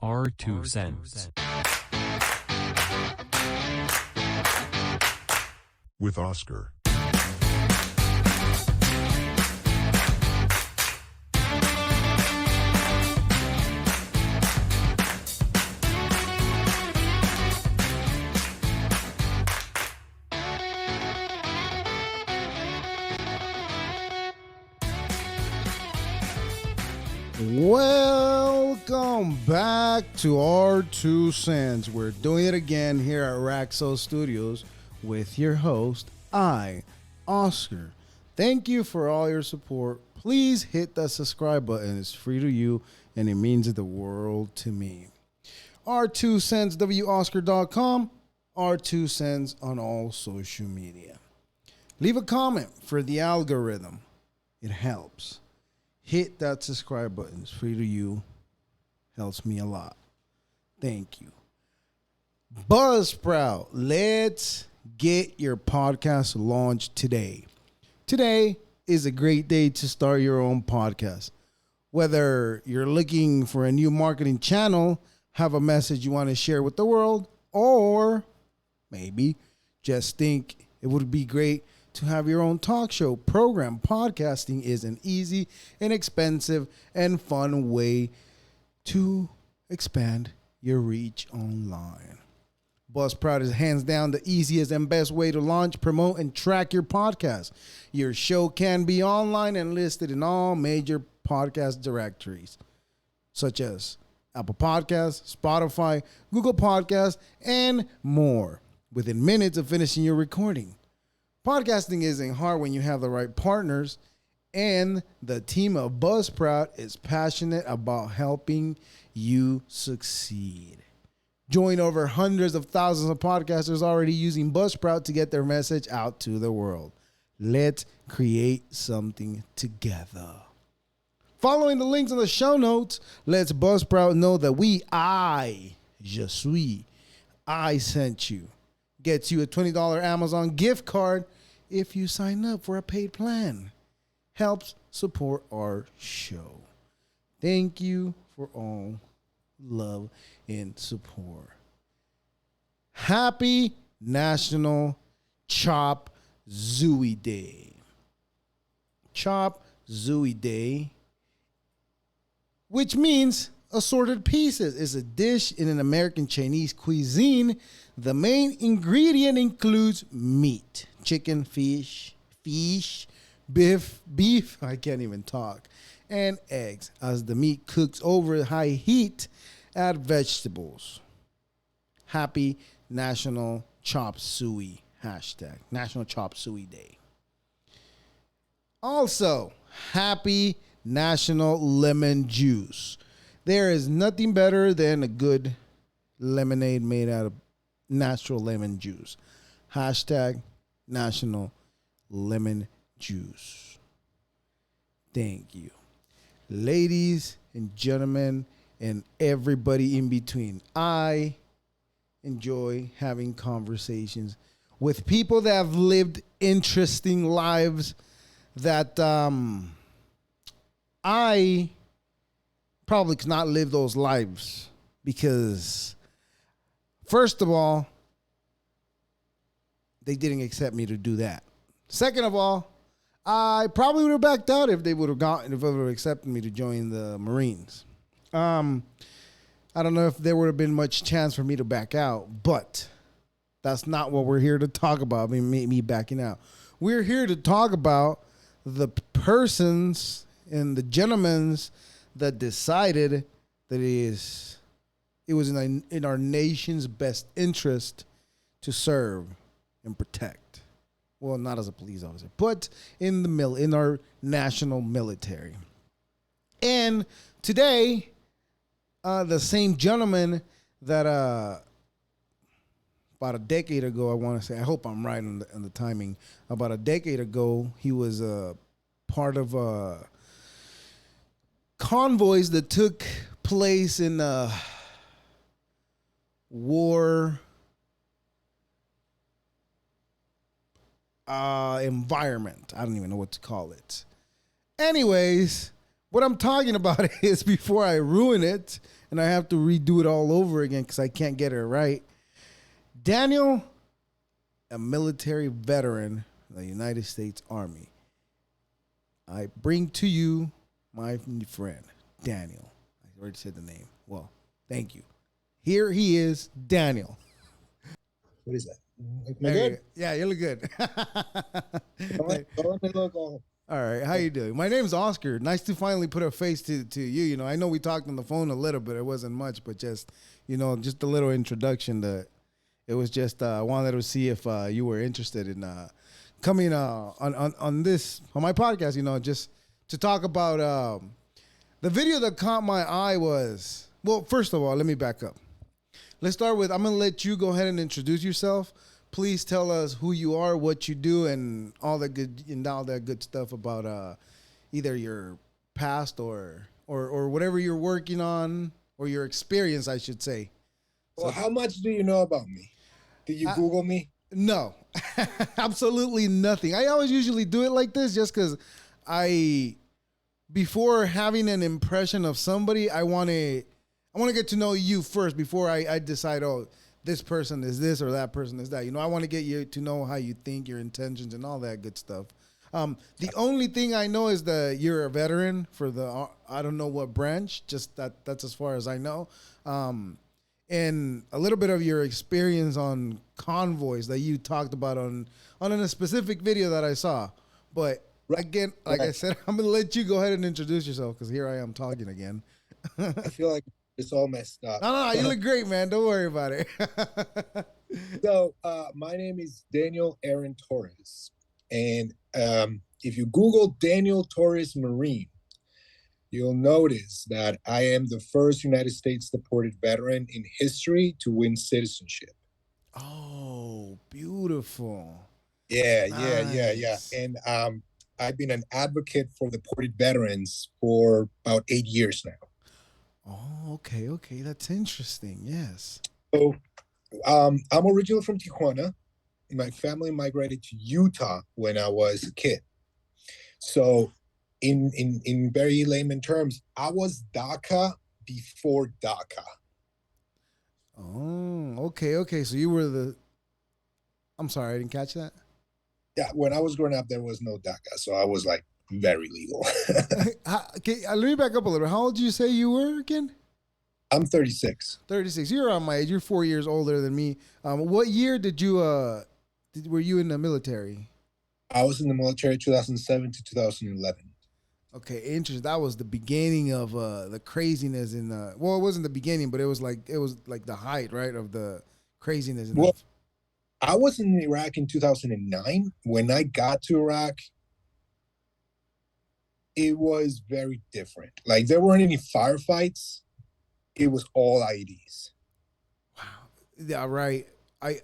Our 2 cents. With Oscar. Welcome back to our 2 cents. We're doing it again here at Raxo Studios with your host, Oscar. Thank you for all your support. Please hit that subscribe button. It's free to you and it means the world to me. Our 2 cents, WOscar.com, our 2 cents on all social media. Leave a comment for the algorithm. It helps. Hit that subscribe button. It's free to you. Helps me a lot. Thank you. Buzzsprout. Let's get your podcast launched today. Today is a great day to start your own podcast. Whether you're looking for a new marketing channel, have a message you want to share with the world, or maybe just think it would be great to have your own talk show program. Podcasting is an easy, inexpensive, and fun way to expand your reach online. Buzzsprout is hands down the easiest and best way to launch, promote, and track your podcast. Your show can be online and listed in all major podcast directories, such as Apple Podcasts, Spotify, Google Podcasts, and more, within minutes of finishing your recording. Podcasting isn't hard when you have the right partners, and the team of Buzzsprout is passionate about helping you succeed. Join over hundreds of thousands of podcasters already using Buzzsprout to get their message out to the world. Let's create something together. Following the links in the show notes, lets Buzzsprout know that I sent you. Gets you a $20 Amazon gift card if you sign up for a paid plan. Helps support our show. Thank you for all love and support. Happy National Chop Suey Day. Chop Suey Day, which means assorted pieces, is a dish in an American Chinese cuisine. The main ingredient includes meat, chicken, fish, beef, I can't even talk, and eggs. As the meat cooks over high heat, add vegetables. Happy National Chop Suey hashtag. National Chop Suey Day. Also, happy National Lemon Juice. There is nothing better than a good lemonade made out of natural lemon juice. Hashtag National Lemon Juice. Thank you. Ladies and gentlemen and everybody in between, I enjoy having conversations with people that have lived interesting lives that I probably could not live those lives because, first of all, they didn't accept me to do that. Second of all, I probably would have backed out if they would have accepted me to join the Marines. I don't know if there would have been much chance for me to back out, but that's not what we're here to talk about. I mean, me backing out. We're here to talk about the persons and the gentlemen that decided that it was in our nation's best interest to serve and protect. Well, not as a police officer, but in our national military. And today, the same gentleman that about a decade ago, I want to say, I hope I'm right on the timing. About a decade ago, he was part of convoys that took place in a war environment. I don't even know what to call it. Anyways, what I'm talking about is, before I ruin it and I have to redo it all over again because I can't get it right. Daniel, a military veteran of the United States Army. I bring to you my friend, Daniel. I already said the name. Well, thank you. Here he is, Daniel. What is that? Am I good? Yeah, you look good. Don't look all. All right, how you doing? My name's Oscar. Nice to finally put a face to you. You know, I know we talked on the phone a little bit. It wasn't much, but just, you know, just a little introduction. It was just I wanted to see if you were interested in coming on my podcast. You know, just to talk about the video that caught my eye was, well, first of all, let me back up. Let's start with, I'm gonna let you go ahead and introduce yourself. Please tell us who you are, what you do, and all that good stuff about either your past or whatever you're working on, or your experience, I should say. Well, how much do you know about me? Did you Google me? No, absolutely nothing. I always usually do it like this just because before having an impression of somebody, I want to get to know you first before I decide, oh, this person is this or that person is that. You know, I want to get you to know how you think, your intentions, and all that good stuff. The only thing I know is that you're a veteran for I don't know what branch, just that's as far as I know. And a little bit of your experience on convoys that you talked about on a specific video that I saw. But again, like I said, I'm going to let you go ahead and introduce yourself because here I am talking again. I feel like it's all messed up. No, you look great, man. Don't worry about it. So my name is Daniel Aaron Torres. And if you Google Daniel Torres Marine, you'll notice that I am the first United States deported veteran in history to win citizenship. Oh, beautiful. Yeah, nice. yeah. And I've been an advocate for deported veterans for about 8 years now. Oh, okay. That's interesting. Yes. So I'm originally from Tijuana. My family migrated to Utah when I was a kid. So in very layman terms, I was DACA before DACA. Oh, okay. So you were I'm sorry, I didn't catch that. Yeah, when I was growing up, there was no DACA. So I was like very legal. Okay, let me back up a little. How old did you say you were again? I'm 36. 36. You're around my age. You're 4 years older than me. What year did you were you in the military? I was in the military 2007 to 2011. Okay, interesting. That was the beginning of the craziness in well, it wasn't the beginning, but it was like the height, right, of the craziness. Well, I was in Iraq in 2009. When I got to Iraq, it was very different. Like there weren't any firefights. It was all IEDs. Wow. Yeah, right. I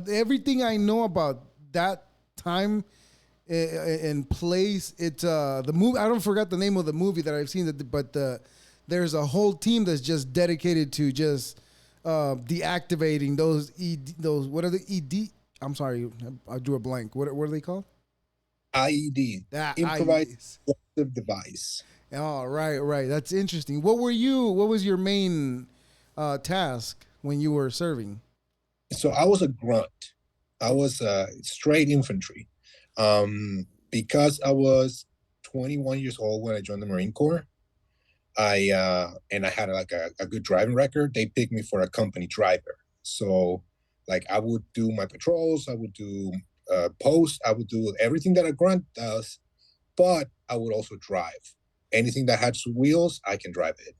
everything I know about that time and place, it's the movie. I don't forget the name of the movie that I've seen, but there's a whole team that's just dedicated to just deactivating those what are the ED? I'm sorry, I drew a blank. What are they called? IED, improvised explosive device. Oh, right. That's interesting. What was your main task when you were serving? So I was a grunt. I was straight infantry. Because I was 21 years old when I joined the Marine Corps, I had like a good driving record. They picked me for a company driver. So like I would do my patrols, I would do posts, I would do everything that a grunt does, but I would also drive. Anything that has wheels, I can drive it.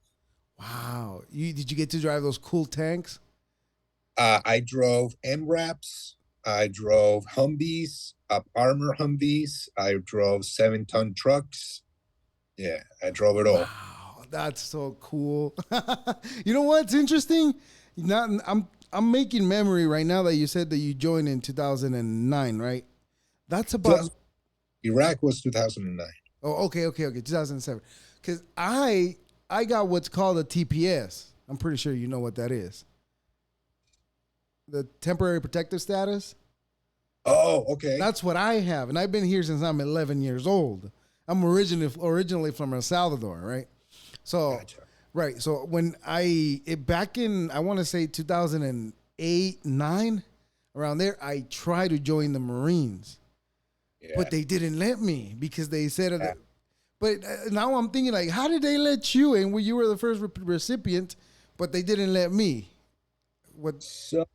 Wow. Did you get to drive those cool tanks? I drove MRAPs. I drove Humvees, armor Humvees. I drove 7-ton trucks. Yeah, I drove it all. Wow, that's so cool. You know what's interesting? I'm making memory right now that you said that you joined in 2009, right? That's about Iraq was 2009. Oh, okay, 2007. Because I got what's called a TPS. I'm pretty sure you know what that is. The temporary protective status. Oh, okay. That's what I have, and I've been here since I'm 11 years old. I'm originally from El Salvador, right? So, gotcha. Right. So when back in, I want to say 2008, 9, around there, I tried to join the Marines, but Yeah. they didn't let me because they said, Yeah. but now I'm thinking like, how did they let you in when you were the first recipient, but they didn't let me? What? So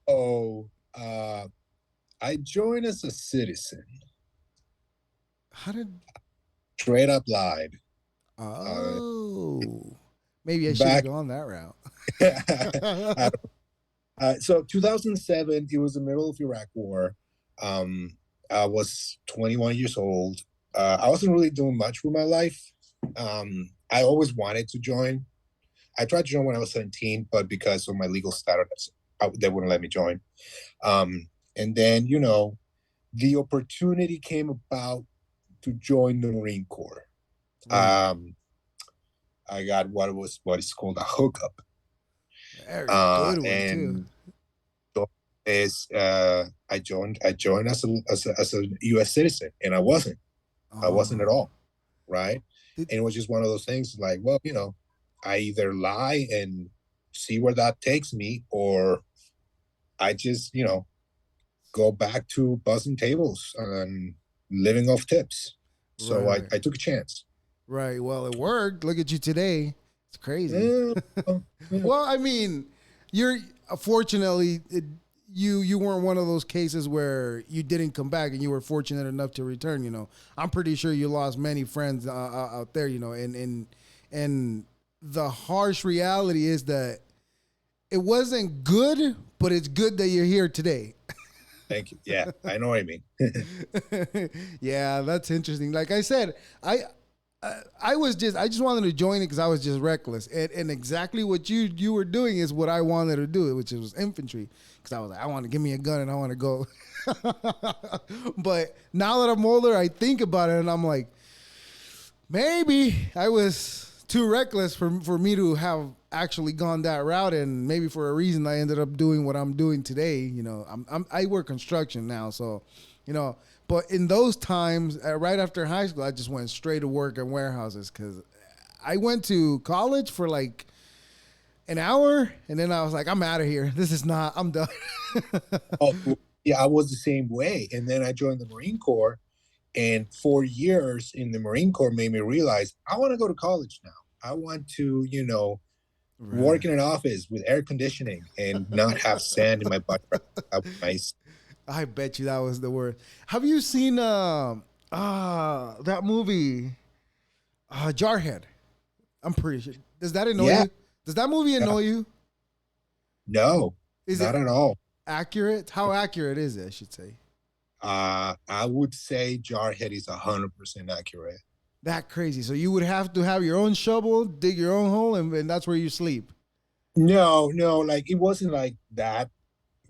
I joined as a citizen. How did? Straight up lied. Uh, Oh, maybe I should have back gone that route. I so 2007, it was the middle of Iraq War. I was 21 years old. I wasn't really doing much with my life. I always wanted to join. I tried to join when I was 17, but because of my legal status, they wouldn't let me join. And then, the opportunity came about to join the Marine Corps. Right. Um, I got what is called a hookup, Very good one too. and is I joined as a U.S. citizen, and I wasn't at Oh, all, right? did, And it was just one of those things like, well, I either lie and see where that takes me, or I just go back to buzzing tables and living off tips. right, So I, right, I took a chance. right. Well, it worked. Look at you today. It's crazy. Eh, yeah. Well, I mean, you're fortunately you weren't one of those cases where you didn't come back and you were fortunate enough to return. I'm pretty sure you lost many friends out there. And the harsh reality is that it wasn't good, but it's good that you're here today. Thank you. Yeah, I know what I mean. Yeah, that's interesting. Like I said, I just wanted to join it because I was just reckless, and exactly what you were doing is what I wanted to do, which was infantry. Because I was like, I want to give me a gun and I want to go. But now that I'm older, I think about it and I'm like, maybe I was too reckless for me to have actually gone that route, and maybe for a reason I ended up doing what I'm doing today. I work construction now, so you know. But in those times, right after high school, I just went straight to work in warehouses because I went to college for like an hour, and then I was like, I'm out of here. This is not. I'm done. Oh, yeah, I was the same way. And then I joined the Marine Corps, and 4 years in the Marine Corps made me realize I want to go to college now. I want to, work Right. in an office with air conditioning and not have sand in my butt. That was nice. I bet you that was the word. Have you seen that movie Jarhead? I'm pretty sure. Does that annoy Yeah, you? Does that movie yeah. annoy you? No, Is not it at all. accurate? How accurate is it? I should say. I would say Jarhead is 100% accurate. That crazy. So you would have to have your own shovel, dig your own hole, and that's where you sleep. No, no, like it wasn't like that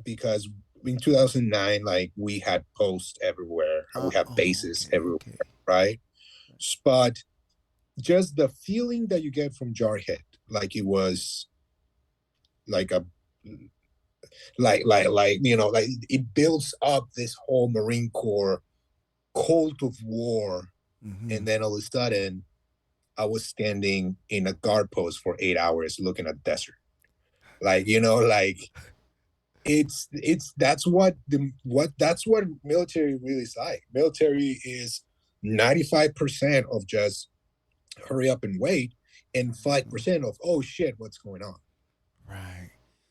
because in 2009, like we had posts everywhere, we had Oh, bases okay, everywhere, okay. right? But just the feeling that you get from Jarhead, like it was like a like it builds up this whole Marine Corps cult of war, Mm-hmm. and then all of a sudden I was standing in a guard post for 8 hours looking at desert. Like, like it's that's what military really is like. Military is 95% of just hurry up and wait, and 5% of oh shit, what's going on. Right.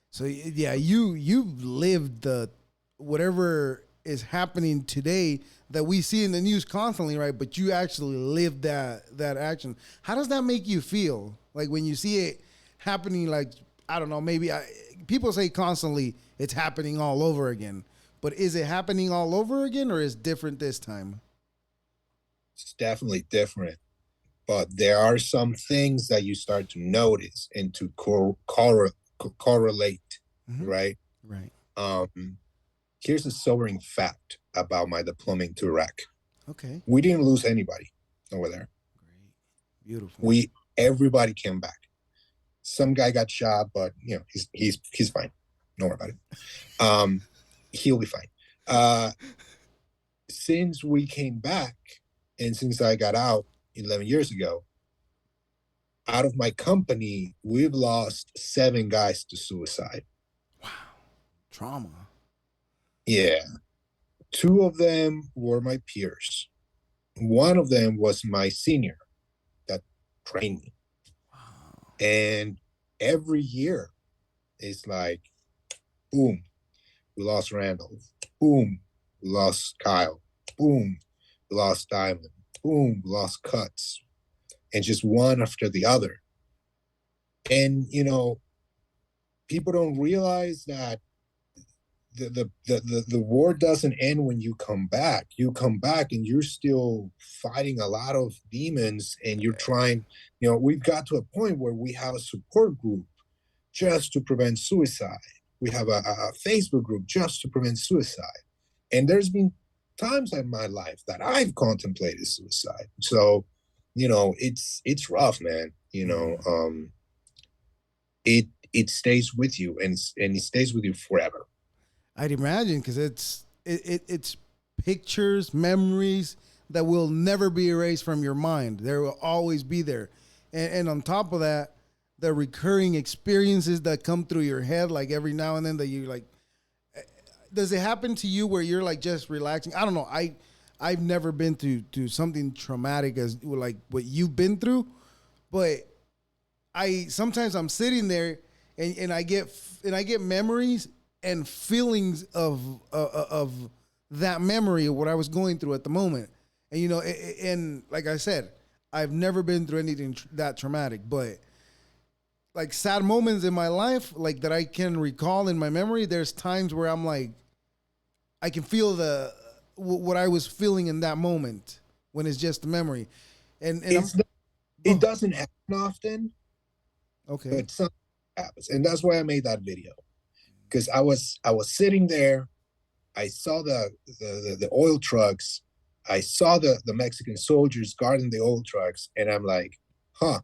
So yeah, you lived the whatever is happening today that we see in the news constantly, right? But you actually lived that action. How does that make you feel? Like when you see it happening, like I don't know, people say constantly it's happening all over again. But is it happening all over again, or is different this time? It's definitely different, but there are some things that you start to notice and to correlate, Mm-hmm. right? Right. um Here's a sobering fact about my deployment to Iraq. Okay. We didn't lose anybody over there. Great. Beautiful. We Everybody came back. Some guy got shot, but he's fine. Don't worry about it. He'll be fine. Uh, since we came back, and since I got out 11 years ago, out of my company, we've lost 7 guys to suicide. Wow. Trauma. Yeah. 2 of them were my peers. One of them was my senior that trained me. Wow. And every year it's like, boom, we lost Randall. Boom, we lost Kyle. Boom, we lost Diamond. Boom, we lost Cuts. And just one after the other. And, people don't realize that the war doesn't end when you come back. You come back and you're still fighting a lot of demons, and you're trying. We've got to a point where we have a support group just to prevent suicide. We have a Facebook group just to prevent suicide. And there's been times in my life that I've contemplated suicide. So, it's rough, man. It stays with you, and it stays with you forever. I'd imagine because it's pictures, memories that will never be erased from your mind. They will always be there, and on top of that, the recurring experiences that come through your head, like every now and then, that you like. Does it happen to you where you're like just relaxing? I don't know. I've never been to something traumatic as like what you've been through, but I sometimes I'm sitting there and I get memories and feelings of that memory of what I was going through at the moment. And and like I said, I've never been through anything that traumatic, but like sad moments in my life, like that I can recall in my memory. There's times where I'm like, I can feel what I was feeling in that moment when it's just a memory, and I'm it doesn't happen often, okay. but something happens, and that's why I made that video, because I was sitting there. I saw the oil trucks. I saw the Mexican soldiers guarding the oil trucks, and I'm like, huh,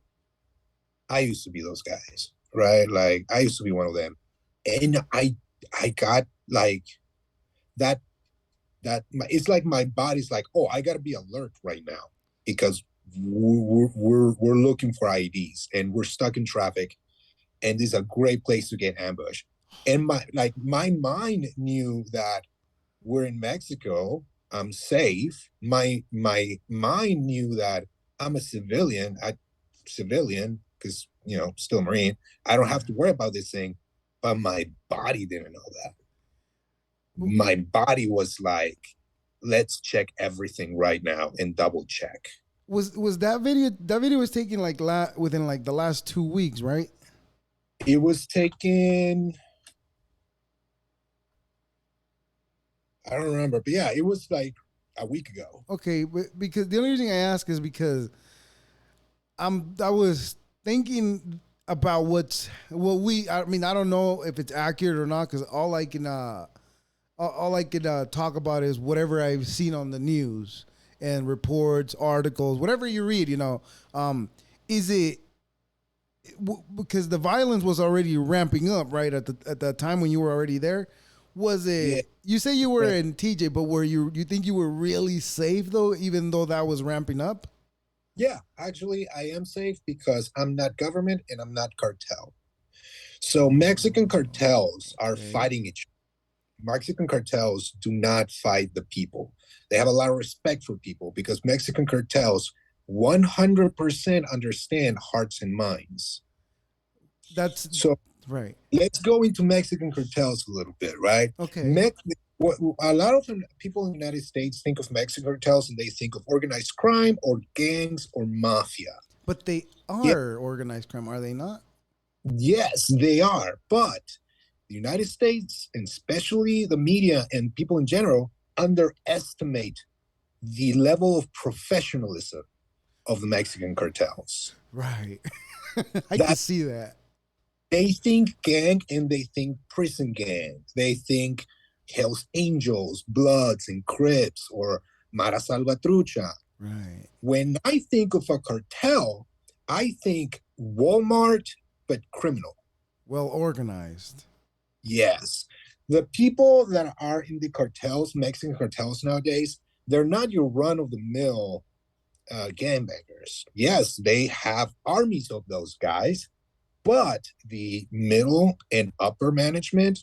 I used to be those guys, right? Like I used to be one of them, and I got like that it's like my body's like, oh, I gotta be alert right now because we're looking for IEDs and we're stuck in traffic, and this is a great place to get ambushed. And my mind knew that we're in Mexico, I'm safe. My mind knew that I'm a civilian because still Marine. I don't have to worry about this thing, but my body didn't know that. My body was like, let's check everything right now and double check. Was that video? That video was taken like within like the last 2 weeks, right? It was taken. I don't remember, but yeah, it was like a week ago. Okay, but because the only reason I ask is because I was thinking about I mean, I don't know if it's accurate or not because all I can talk about is whatever I've seen on the news and reports, articles, whatever you read. Is it because the violence was already ramping up right at the time when you were already there? Was it? Yeah. You say you were Yeah. in TJ, but were you think you were really safe though, even though that was ramping up? Yeah, actually, I am safe because I'm not government and I'm not cartel. So Mexican cartels are Okay. fighting each other. Mexican cartels do not fight the people. They have a lot of respect for people because Mexican cartels 100% understand hearts and minds. That's So right. let's go into Mexican cartels a little bit, right? Okay. A lot of people in the United States think of Mexican cartels and they think of organized crime or gangs or mafia. But they Yeah, are organized crime, are they not? yes, they are. But the United States, and especially the media and people in general, underestimate the level of professionalism of the Mexican cartels. Right. I can That see that. they think gang and they think prison gang. They think Hell's Angels, Bloods, and Crips, or Mara Salvatrucha. Right. When I think of a cartel, I think Walmart, but criminal. Well organized. Yes. The people that are in the cartels, Mexican cartels nowadays, they're not your run of the mill gangbangers. Yes, they have armies of those guys, but the middle and upper management,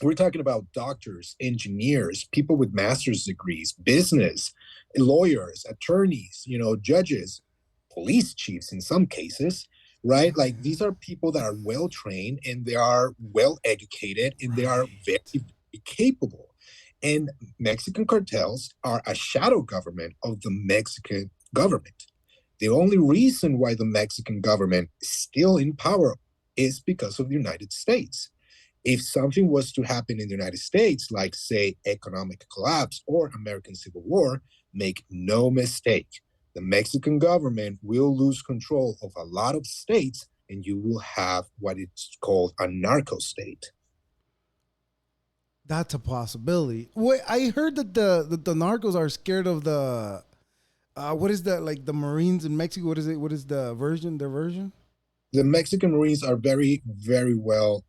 we're talking about doctors, engineers, people with master's degrees, business, lawyers, attorneys, judges, police chiefs in some cases, right? Like these are people that are well trained and they are well educated and they are very, Right. very capable. And Mexican cartels are a shadow government of the Mexican government. The only reason why the Mexican government is still in power is because of the United States. If something was to happen in the United States, like, say, economic collapse or American Civil War, make no mistake, the Mexican government will lose control of a lot of states, and you will have what it's called a narco state. That's a possibility. Wait, I heard that the narcos are scared of the what is that, like the Marines in Mexico? What is it? What is the version? Their version? The Mexican Marines are very, very very well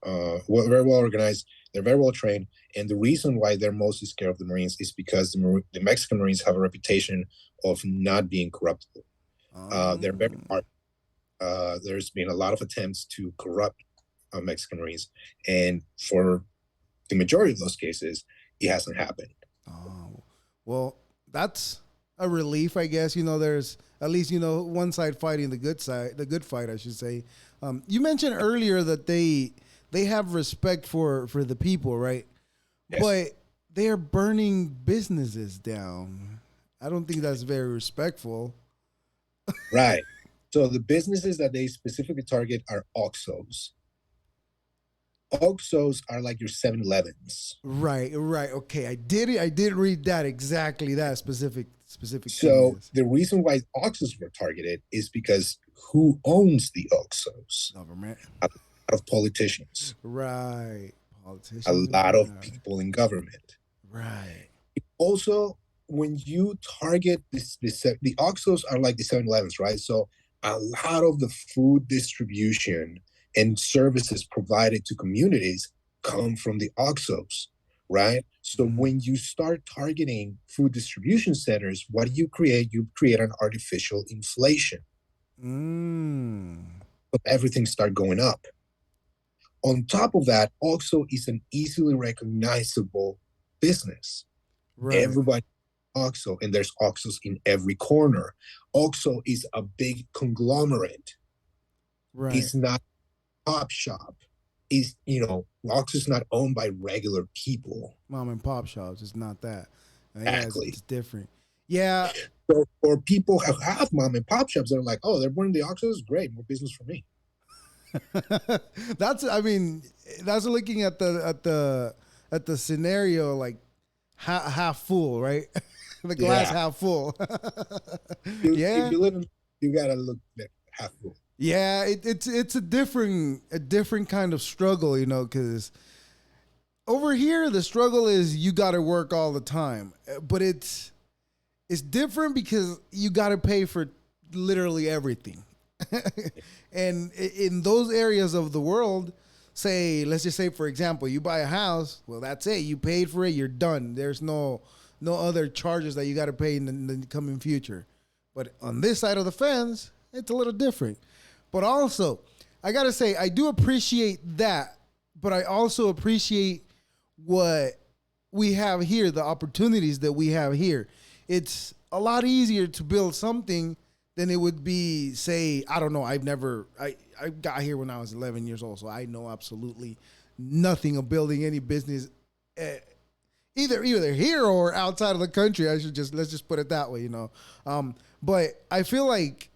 organized. They're very well trained, and the reason why they're mostly scared of the Marines is because the Mexican Marines have a reputation of not being corruptible. They're very Oh, hard. There's been a lot of attempts to corrupt Mexican Marines, and for the majority of those cases, it hasn't happened. oh, well, that's a relief, I guess. There's at least one side fighting the good fight, I should say. You mentioned earlier that they have respect for the people, right? Yes, But they are burning businesses down. I don't think that's very respectful. right. So the businesses that they specifically target are OXXOs. OXXOs are like your 7-Elevens. Right, right. Okay, I did read that exactly that specific thing So is the reason why OXXOs were targeted is because who owns the OXXOs? government. A lot of politicians, Right. a Politicians in lot of power. people in government. Right. Also, when you target the OXXOs are like the 7-Elevens, right? So a lot of the food distribution and services provided to communities come from the OXXOs, right? So Mm. when you start targeting food distribution centers, what do you create? You create an artificial inflation. Mm. So everything start going up. On top of that, OXXO is an easily recognizable business. Right. Everybody OXXO, and there's OXXOs in every corner. OXXO is a big conglomerate. Right. It's not a pop shop. OXXO is not owned by regular people. Mom and pop shops. It's not that. Yeah, Exactly. it's different. Yeah, So for people who have mom and pop shops, they're like, oh, they're burning the OXXOs. Great, more business for me. that's. I mean, that's looking at the scenario like half full, right? The glass Yeah. half full. If Yeah, you live in, you gotta look at half full. yeah. It's a different kind of struggle, because over here the struggle is you got to work all the time, but it's different because you got to pay for literally everything. And in those areas of the world, say, let's just say, for example, you buy a house, well, that's it. You paid for it, you're done. There's no other charges that you got to pay in the coming future. But on this side of the fence, it's a little different. But also, I got to say, I do appreciate that, but I also appreciate what we have here, the opportunities that we have here. It's a lot easier to build something than it would be, say, I don't know. I got here when I was 11 years old, so I know absolutely nothing of building any business, either here or outside of the country. Let's just put it that way. But I feel like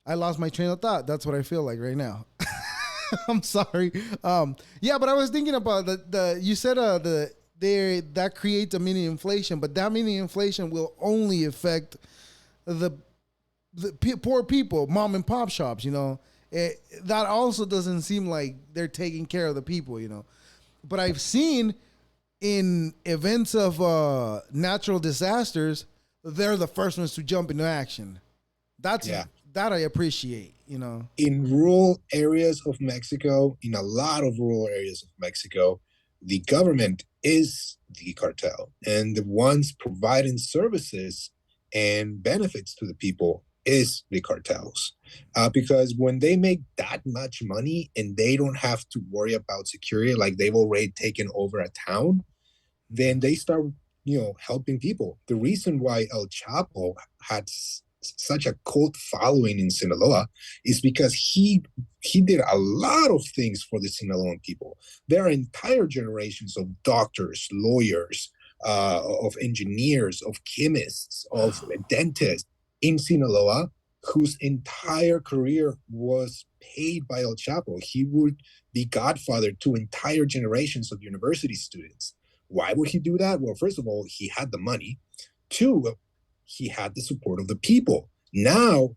I lost my train of thought. That's what I feel like right now. I'm sorry. Yeah, but I was thinking about you said that creates a mini inflation, but that mini inflation will only affect the poor people, mom and pop shops. That also doesn't seem like they're taking care of the people. But I've seen in events of natural disasters, they're the first ones to jump into action. That's Yeah. that I appreciate. In rural areas of Mexico, in a lot of rural areas of Mexico, the government is the cartel, and the ones providing services and benefits to the people is the cartels. Because when they make that much money and they don't have to worry about security, like they've already taken over a town, then they start, helping people. The reason why El Chapo had such a cult following in Sinaloa is because he did a lot of things for the Sinaloan people. There are entire generations of doctors, lawyers, of engineers, of chemists, of Wow. dentists in Sinaloa whose entire career was paid by El Chapo. He would be godfather to entire generations of university students. Why would he do that? Well, first of all, he had the money. Two, he had the support of the people. Now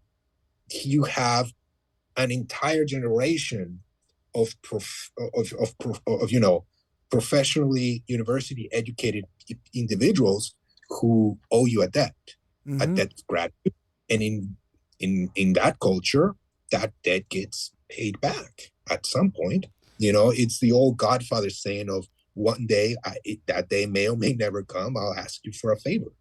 you have an entire generation of professionally university educated individuals who owe you a Mm-hmm. debt of gratitude, and in that culture, that debt gets paid back at some point. It's the old Godfather saying of one day, that day may or may never come. I'll ask you for a favor.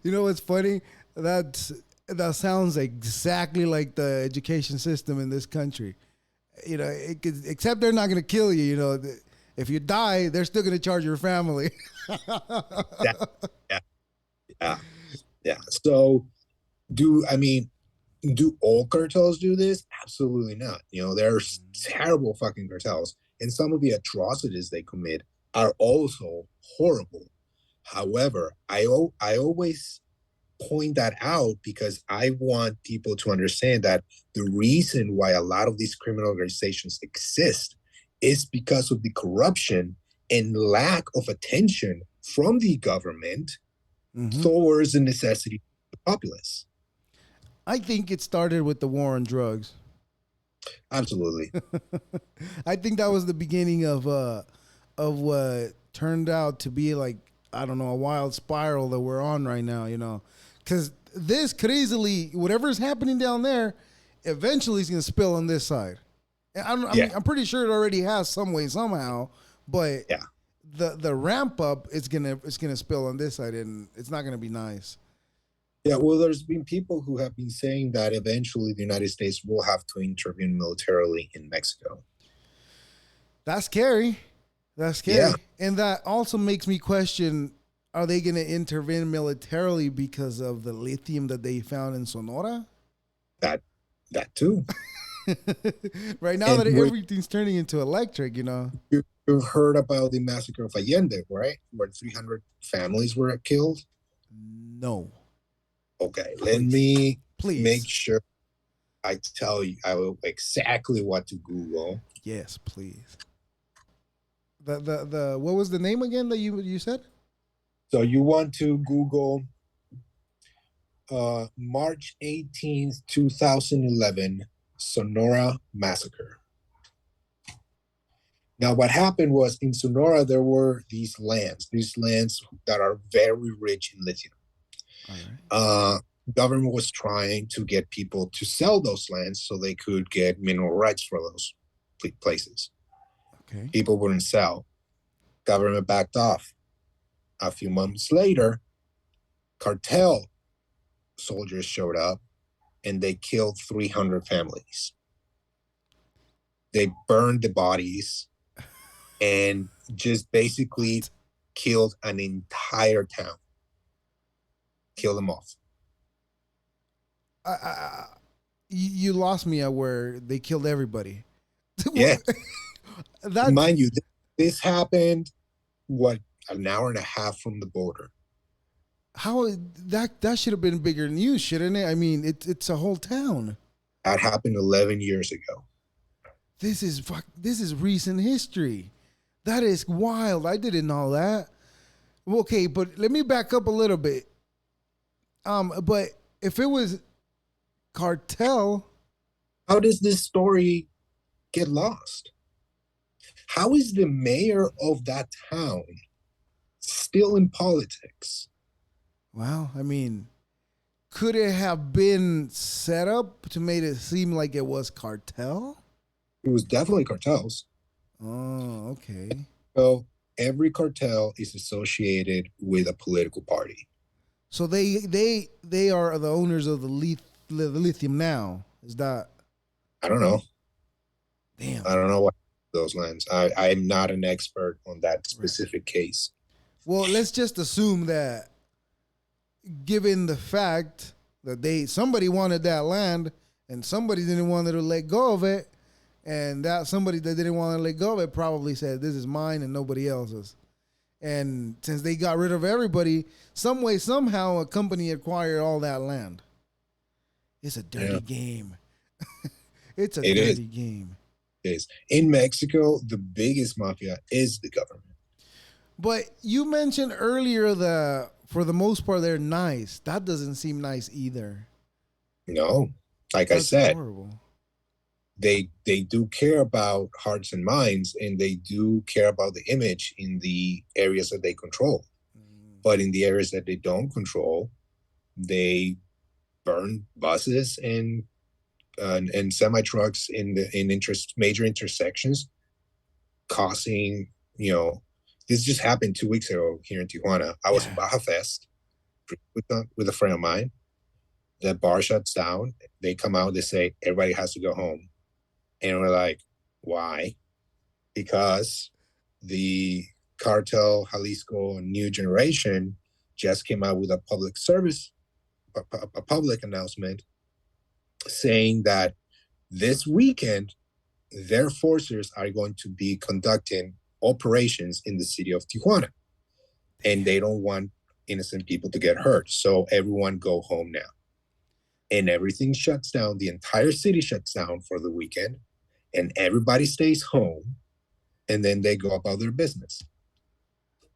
You know what's funny? That that sounds exactly like the education system in this country. Except they're not going to kill you. If you die, they're still going to charge your family. That, yeah, yeah, yeah. So, do all cartels do this? Absolutely not. There's terrible fucking cartels, and some of the atrocities they commit are also horrible. However, I always point that out because I want people to understand that the reason why a lot of these criminal organizations exist is because of the corruption and lack of attention from the government Mm-hmm. towards the necessity of the populace. I think it started with the war on drugs. Absolutely. I think that was the beginning of what turned out to be like, I don't know, a wild spiral that we're on right now. Because this could easily, whatever's happening down there, eventually is going to spill on this side. Yeah. I'm pretty sure it already has some way somehow, but Yeah. the ramp up it's gonna spill on this side, and it's not gonna be nice. Yeah, well, there's been people who have been saying that eventually the United States will have to intervene militarily in Mexico. That's scary. That's Yeah, scary, and that also makes me question: are they gonna intervene militarily because of the lithium that they found in Sonora? that that too. Right now And that everything's turning into electric. you've heard about the massacre of Allende, right? Where 300 families were killed. No, Okay, let please, me make please, sure I tell you I will exactly what to Google. yes, please. The what was the name again that you said? So you want to Google March 18th, 2011, Sonora Massacre. Now, what happened was in Sonora, there were these lands that are very rich in lithium. All right. Uh, Government was trying to get people to sell those lands so they could get mineral rights for those places. Okay. People wouldn't sell. Government backed off. A few months later, cartel soldiers showed up and they killed 300 families. They burned the bodies and just basically What? killed an entire town. Kill them off. I, you lost me at where they killed everybody. Yeah. That Mind you, this happened, what, an hour and a half from the border. how that should have been bigger news, shouldn't it? I mean, it's a whole town. That happened 11 years ago. This is recent history. That is wild. I didn't know that. Okay, but let me back up a little bit. But if it was cartel, How does this story get lost? How is the mayor of that town still in politics? well, I mean, could it have been set up to make it seem like it was cartel? It was definitely cartels. Oh, okay. So every cartel is associated with a political party. So they are the owners of the lithium now. Is that I don't know. I damn? don't know what those lands. I'm not an expert on that Right. specific case. Well, let's just assume that, given the fact that somebody wanted that land and somebody didn't want to let go of it, and that somebody that didn't want to let go of it probably said, "This is mine and nobody else's." And since they got rid of everybody, some way, somehow, a company acquired all that land. It's a Yeah, dirty game. It's a it is. dirty game. It is. In Mexico, the biggest mafia is the government. But you mentioned earlier that for the most part they're nice. That doesn't seem nice either. No, like I That's said, horrible. they do care about hearts and minds, and they do care about the image in the areas that they control. Mm. But in the areas that they don't control, they burn buses and semi trucks in major intersections, causing, you know, this just happened 2 weeks ago here in Tijuana. I was in Yeah. Baja Fest with a friend of mine. The bar shuts down. They come out. They say everybody has to go home, and we're like, why? Because the cartel Jalisco New Generation just came out with a public announcement saying that this weekend their forces are going to be conducting operations in the city of Tijuana, and they don't want innocent people to get hurt. So everyone go home now. And everything shuts down. The entire city shuts down for the weekend, and everybody stays home, and then they go about their business.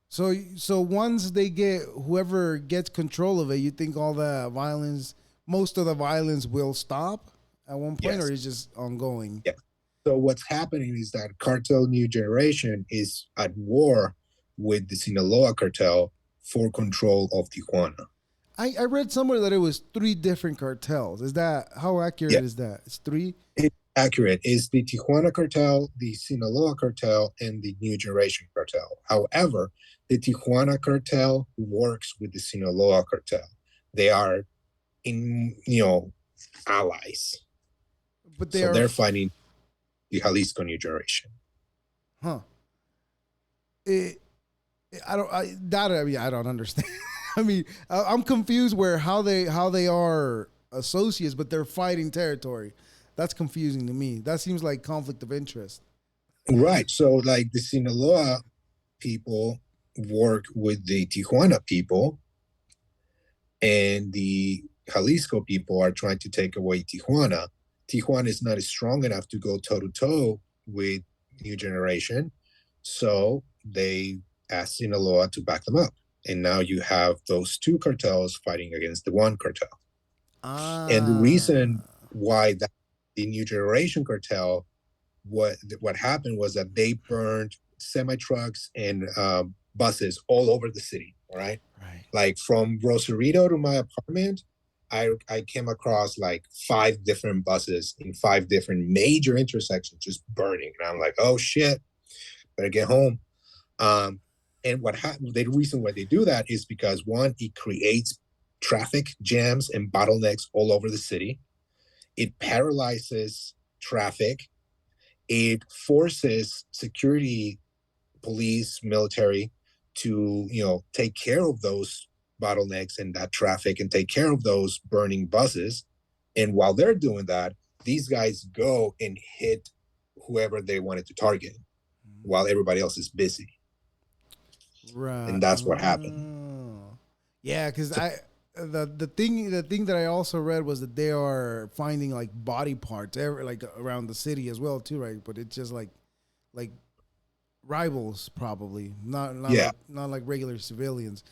So once they get whoever gets control of it, you think all the violence, most of the violence will stop at one point, or Yes. is just ongoing? Yes. So what's happening is that Cartel New Generation is at war with the Sinaloa cartel for control of Tijuana. I read somewhere that it was three different cartels. Is that how accurate Yeah, is that? It's three. it's accurate. Is the Tijuana cartel, the Sinaloa cartel, and the New Generation cartel. However, the Tijuana cartel works with the Sinaloa cartel. They are allies. But they So are, they're fighting the Jalisco New Generation. huh? It, I don't. I mean, I don't understand. I mean, I'm confused where how they are associates, but they're fighting territory. That's confusing to me. That seems like conflict of interest. Right. So like the Sinaloa people work with the Tijuana people, and the Jalisco people are trying to take away Tijuana. Tijuana is not strong enough to go toe to toe with New Generation, so they asked Sinaloa to back them up. And now you have those two cartels fighting against the one cartel. And the reason Ah, why that the New Generation cartel, what happened was that they burned semi trucks and buses all over the city. All right, right. like from Rosarito to my apartment, I came across like 5 different buses in 5 different major intersections just burning, and I'm like, oh shit, better get home. Um, and what happened? The reason why they do that is because one, it creates traffic jams and bottlenecks all over the city. It paralyzes traffic. It forces security, police, military to take care of those bottlenecks and that traffic and take care of those burning buses. And while they're doing that, these guys go and hit whoever they wanted to target while everybody else is busy. Right. And that's what happened. Oh. Yeah, because So, the thing that I also read was that they are finding like body parts like around the city as well too, right? But it's just like rivals probably, yeah. not like regular civilians.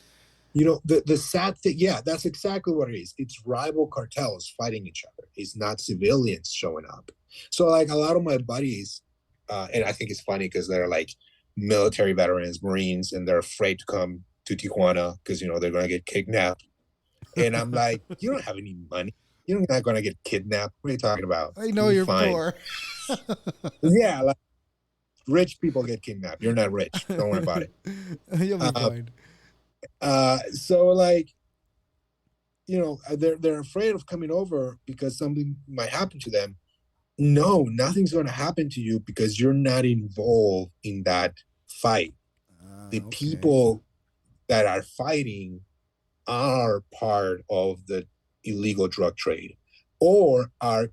The sad thing, yeah, that's exactly what it is. It's rival cartels fighting each other. It's not civilians showing up. So like a lot of my buddies, and I think it's funny because they're like military veterans, Marines, and they're afraid to come to Tijuana because they're gonna get kidnapped. And I'm like, you don't have any money. You're not gonna get kidnapped. What are you talking about? I know You'll be you're fine. poor. Yeah, like rich people get kidnapped. You're not rich. Don't worry about it. You'll be Uh, fine. so like they're afraid of coming over because something might happen to them. No, nothing's going to happen to you because you're not involved in that fight. The Okay. people that are fighting are part of the illegal drug trade, or are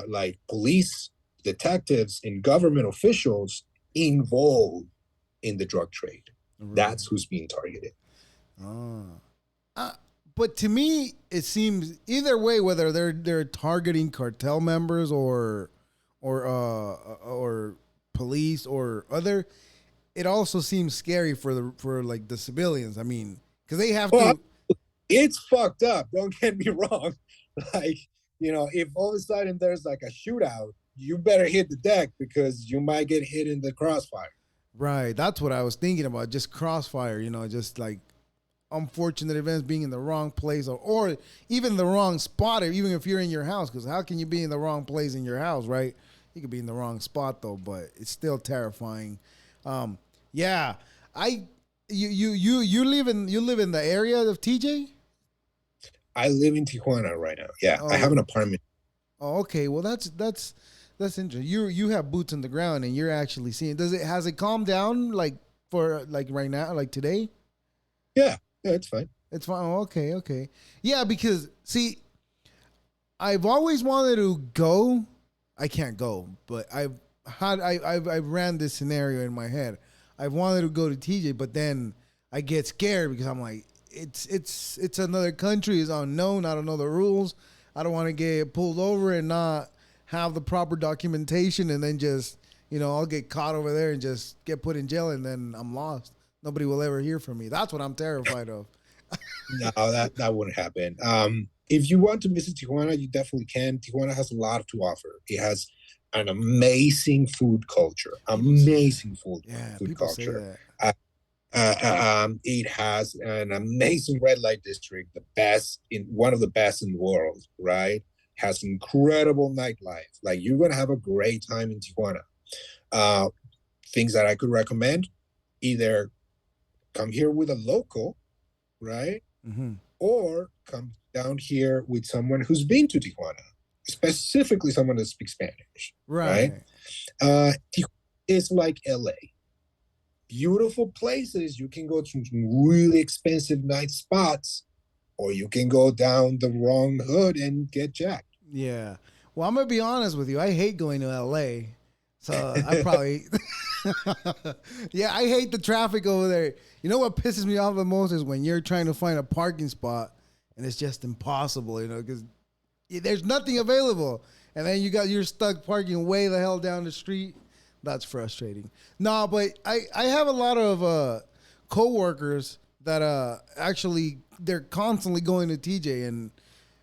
like police, detectives, and government officials involved in the drug trade. Right. That's who's being targeted. Ah. Uh, but to me, it seems either way, whether they're targeting cartel members or police or other, it also seems scary for like the civilians. I mean, because they have Well, to. it's fucked up. Don't get me wrong. Like, if all of a sudden there's like a shootout, you better hit the deck because you might get hit in the crossfire. Right, that's what I was thinking about. Just crossfire, just like unfortunate events being in the wrong place or even the wrong spot, or even if you're in your house. Because how can you be in the wrong place in your house, right? You could be in the wrong spot though, but it's still terrifying. Um, yeah, I you live in the area of TJ. I live in Tijuana right now. Yeah, I have Oh, an apartment. oh, okay. Well, that's interesting. You have boots on the ground and you're actually seeing. Has it calmed down like for like right now, like today? Yeah, yeah, it's fine. It's fine. Oh, okay, okay. Yeah, because see, I've always wanted to go. I can't go, but I've ran this scenario in my head. I've wanted to go to TJ, but then I get scared because I'm like, it's another country, it's unknown. I don't know the rules. I don't want to get pulled over and not have the proper documentation, and then just I'll get caught over there and just get put in jail, and then I'm lost. Nobody will ever hear from me. That's what I'm terrified of. No, that wouldn't happen. If you want to visit Tijuana, you definitely can. Tijuana has a lot to offer. It has an amazing food culture, People say that. amazing Yeah, food people say culture. that. It has an amazing red light district, the best in one of the best in the world, right? Has incredible nightlife. Like, you're gonna have a great time in Tijuana. Uh, Things that I could recommend: either come here with a local, right, Mm-hmm. or come down here with someone who's been to Tijuana, specifically someone that speaks Spanish, right? Right. Tijuana is like LA. Beautiful places. You can go to some really expensive night spots, or you can go down the wrong hood and get jacked. Yeah. Well, I'm gonna be honest with you. I hate going to LA, so I probably. Yeah, I hate the traffic over there. You know what pisses me off the most is when you're trying to find a parking spot and it's just impossible. Because there's nothing available, and then you're stuck parking way the hell down the street. That's frustrating. No, but I have a lot of coworkers that actually they're constantly going to TJ,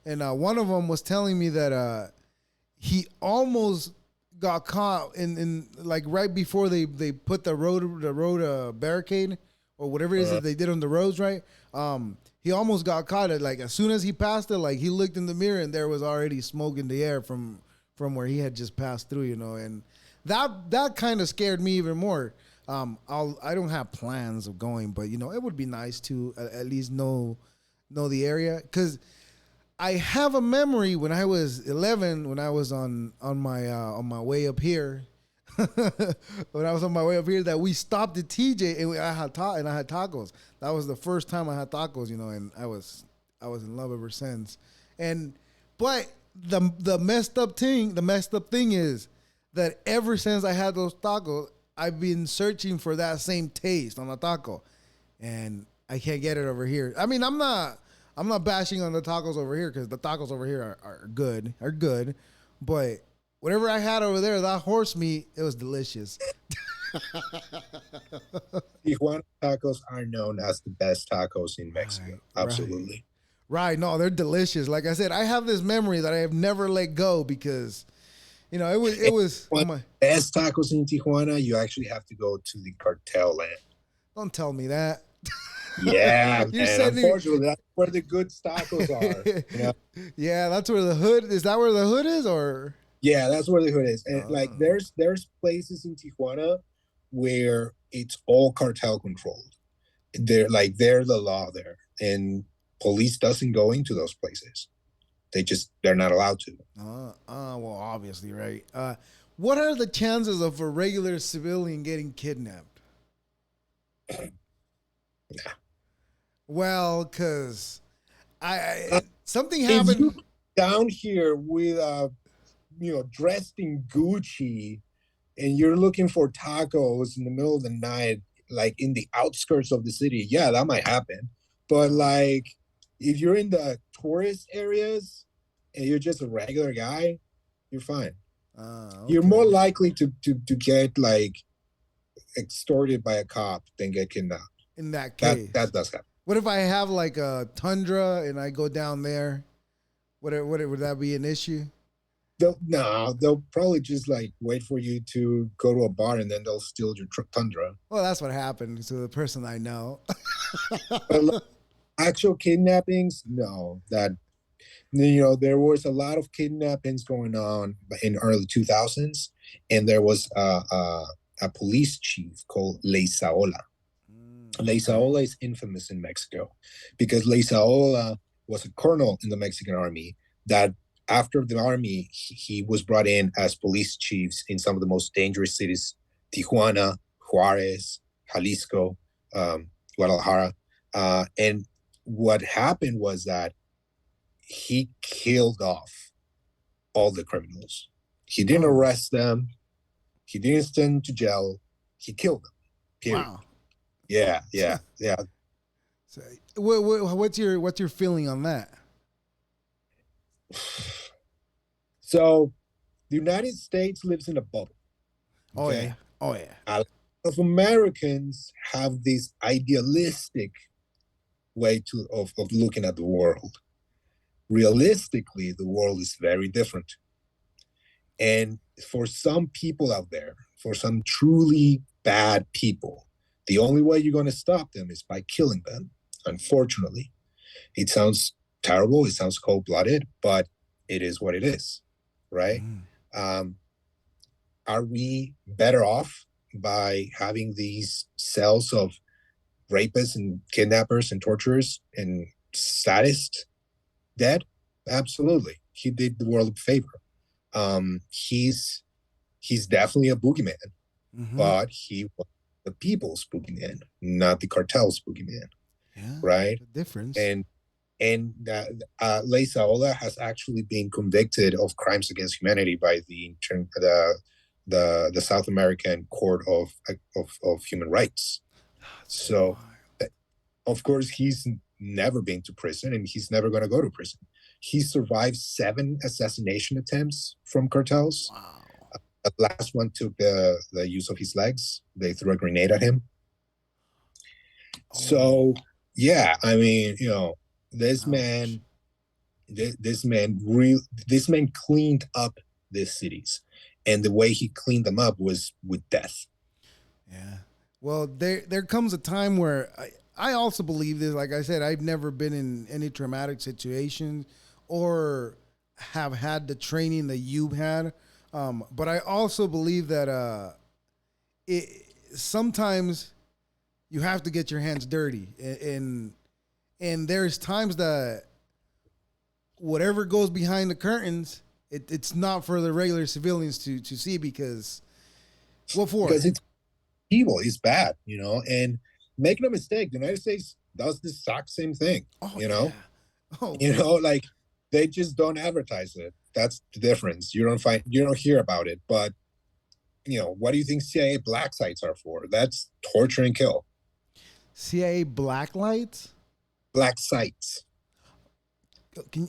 and one of them was telling me that he almost got caught in like right before they put the road barricade or whatever it is that they did on the roads, right? He almost got caught at, like, as soon as he passed it, like he looked in the mirror and there was already smoke in the air from where he had just passed through, and that kind of scared me even more. I don't have plans of going, but it would be nice to at least know the area, because I have a memory when I was 11, when I was on my way up here. When I was on my way up here, that we stopped at TJ and I had tacos. That was the first time I had tacos, and I was in love ever since. And but the messed up thing is that ever since I had those tacos, I've been searching for that same taste on a taco, and I can't get it over here. I mean, I'm not bashing on the tacos over here, because the tacos over here are good, but whatever I had over there, that horse meat, it was delicious. Tijuana tacos are known as the best tacos in Mexico. Right, right, Absolutely. right. No, they're delicious. Like I said, I have this memory that I have never let go, because it was One oh of my. the best tacos in Tijuana, you actually have to go to the cartel land. Don't tell me that. Yeah, You're man. sending. Unfortunately, that's where the good tacos are. Yeah, that's where the hood is. That where the hood is, or? Yeah, that's where the hood is. And like, Oh. there's places in Tijuana where it's all cartel controlled. They're the law there, and police doesn't go into those places. They're not allowed to. Well, obviously, right. What are the chances of a regular civilian getting kidnapped? Well, because something If you happened. down here with dressed in Gucci and you're looking for tacos in the middle of the night, like in the outskirts of the city, yeah, that might happen. But like if you're in the tourist areas and you're just a regular guy, you're fine. Okay. You're more likely to get like extorted by a cop than get kidnapped. In that That case, that does happen. what if I have like a tundra and I go down there? Would that be an issue? They'll probably just like wait for you to go to a bar and then they'll steal your tundra. Well, that's what happened to the person I know. But like, actual kidnappings, no. That there was a lot of kidnappings going on in early 2000s, and there was a police chief called Leizaola. Leizaola is infamous in Mexico because Leizaola was a colonel in the Mexican army that after the army, he was brought in as police chiefs in some of the most dangerous cities, Tijuana, Juarez, Jalisco, Guadalajara. And what happened was that he killed off all the criminals. He didn't arrest them. He didn't send them to jail. He killed them. Period. Wow. Yeah. So, what's your feeling on that? So, the United States lives in a bubble. Okay? Oh yeah. A lot of Americans have this idealistic way of looking at the world. Realistically, the world is very different. And for some people out there, for some truly bad people, the only way you're going to stop them is by killing them. Unfortunately, it sounds terrible. It sounds cold-blooded, but it is what it is, right? Are we better off by having these cells of rapists and kidnappers and torturers and sadists dead? Absolutely. He did the world a favor. He's definitely a boogeyman, but he was the people's boogeyman, not the cartel's boogeyman. Yeah, right? The difference. And Leizaola has actually been convicted of crimes against humanity by the South American Court of Human Rights. So, of course, he's never been to prison, and he's never going to go to prison. He survived 7 assassination attempts from cartels. Wow. The last one took the use of his legs. They threw a grenade at him. So, yeah, I mean, this man cleaned up these cities, and the way he cleaned them up was with death. Yeah. Well, there comes a time where I also believe this. Like I said, I've never been in any traumatic situations or have had the training that you've had. But I also believe that sometimes you have to get your hands dirty, and there's times that whatever goes behind the curtains, it's not for the regular civilians to see because what for? Because it's evil, it's bad, and make no mistake, the United States does the exact same thing, like they just don't advertise it. That's the difference. You don't hear about it, but what do you think CIA black sites are for? That's torture and kill. CIA black lights? Black sites.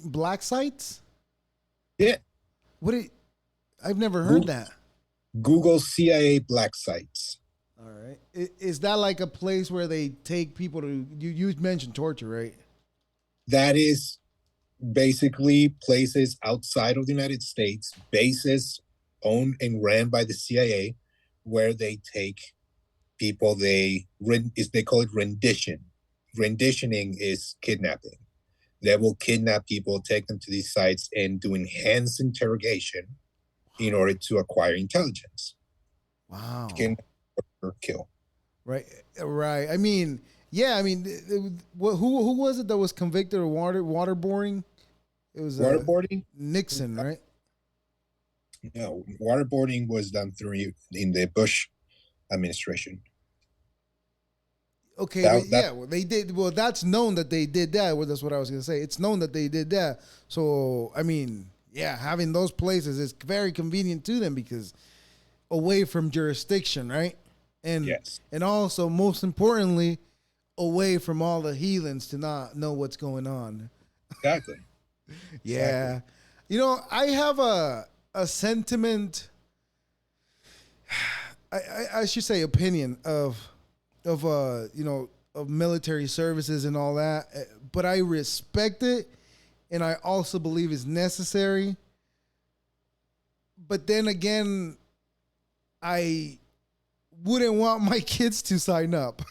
Black sites? Yeah. I've never heard that. Google CIA black sites. All right. Is that like a place where they take people to, you mentioned torture, right? That is basically places outside of the United States, bases owned and ran by the CIA, where they take people, they call it rendition. Renditioning is kidnapping. They will kidnap people, take them to these sites, and do enhanced interrogation in order to acquire intelligence. Wow. Kidnap or kill. Right. I mean, Yeah, I mean, who was it that was convicted of waterboarding? It was Waterboarding? Nixon, right? No, waterboarding was done through in the Bush administration. Okay, but That yeah, well, they did. Well, that's known that they did that. Well, that's what I was gonna say. It's known that they did that. So, I mean, yeah, having those places is very convenient to them because away from jurisdiction, right? And yes, and also, most importantly, away from all the heathens to not know what's going on. exactly, exactly. Yeah, you know, I have a sentiment. I should say opinion of of military services and all that, but I respect it, and I also believe it's necessary. But then again, I wouldn't want my kids to sign up.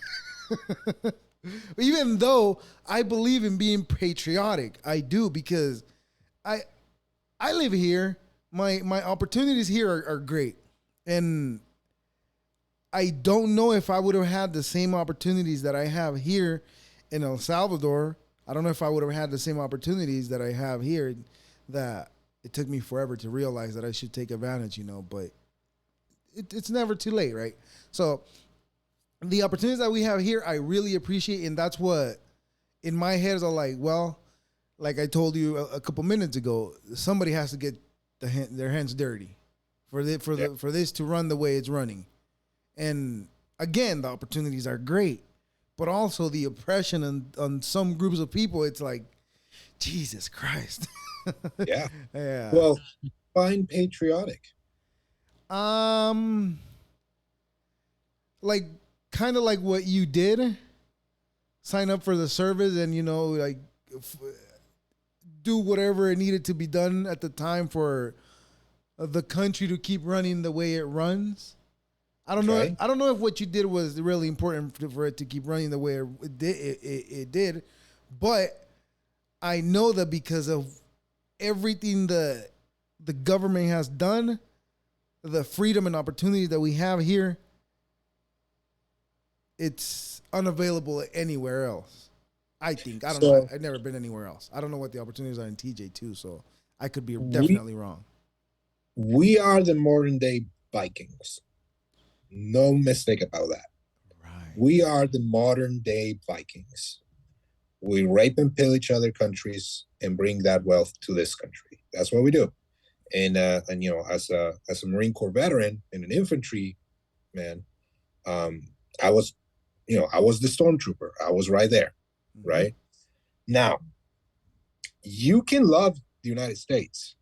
Even though I believe in being patriotic, I do because I I live here. My opportunities here are great, and I don't know if I would have had the same opportunities that I have here in El Salvador. I don't know if I would have had the same opportunities that I have here. That it took me forever to realize that I should take advantage, but it's never too late, right? So the opportunities that we have here, I really appreciate, and that's what in my head is all like, well, like I told you a couple minutes ago, somebody has to get their hands dirty Yep. for this to run the way it's running. And again, the opportunities are great, but also the oppression on some groups of people, it's like, Jesus Christ. Yeah. Yeah. Well, fine, patriotic. Um, like kind of like what you did, sign up for the service and like f- do whatever it needed to be done at the time for the country to keep running the way it runs. I don't know. Okay. I don't know if what you did was really important for it to keep running the way it did, but I know that because of everything the government has done, the freedom and opportunity that we have here, it's unavailable anywhere else. I think. I don't know. So I've never been anywhere else. I don't know what the opportunities are in TJ too, so I could be we definitely wrong. we are the modern day Vikings. No mistake about that. Right. We are the modern day Vikings. We rape and pillage other countries and bring that wealth to this country. That's what we do. And as a Marine Corps veteran and an infantry man, um, I was I was the stormtrooper. I was right there, Mm-hmm. right? Now, you can love the United States.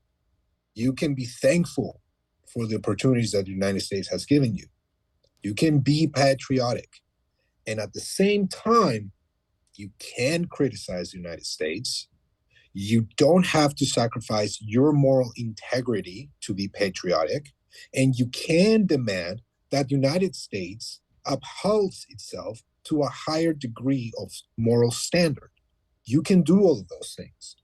You can be thankful for the opportunities that the United States has given you. You can be patriotic. And at the same time, you can criticize the United States. You don't have to sacrifice your moral integrity to be patriotic. And you can demand that the United States upholds itself to a higher degree of moral standard. You can do all of those things.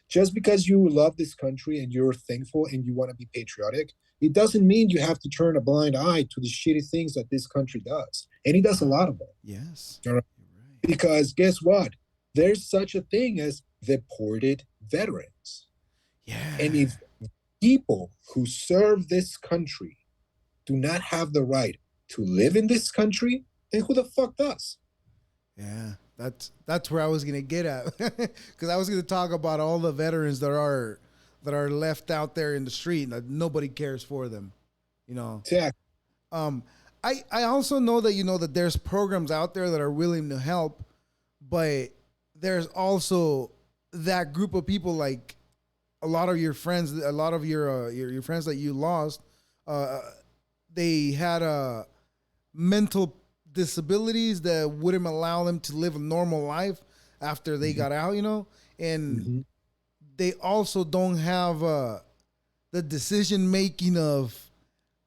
Just because you love this country and you're thankful and you want to be patriotic, it doesn't mean you have to turn a blind eye to the shitty things that this country does. And it does a lot of them. Yes. All right? You're right. Because guess what? There's such a thing as deported veterans. And Yeah. if people who serve this country do not have the right to live in this country, then who the fuck does? Yeah. That's where I was gonna get at, because I was gonna talk about all the veterans that are left out there in the street and that nobody cares for them. You know. Yeah, Um, I also know that that there's programs out there that are willing to help, but there's also that group of people like a lot of your friends, a lot of your friends that you lost, uh, they had mental disabilities that wouldn't allow them to live a normal life after they mm-hmm. got out, and Mm-hmm. they also don't have the decision making of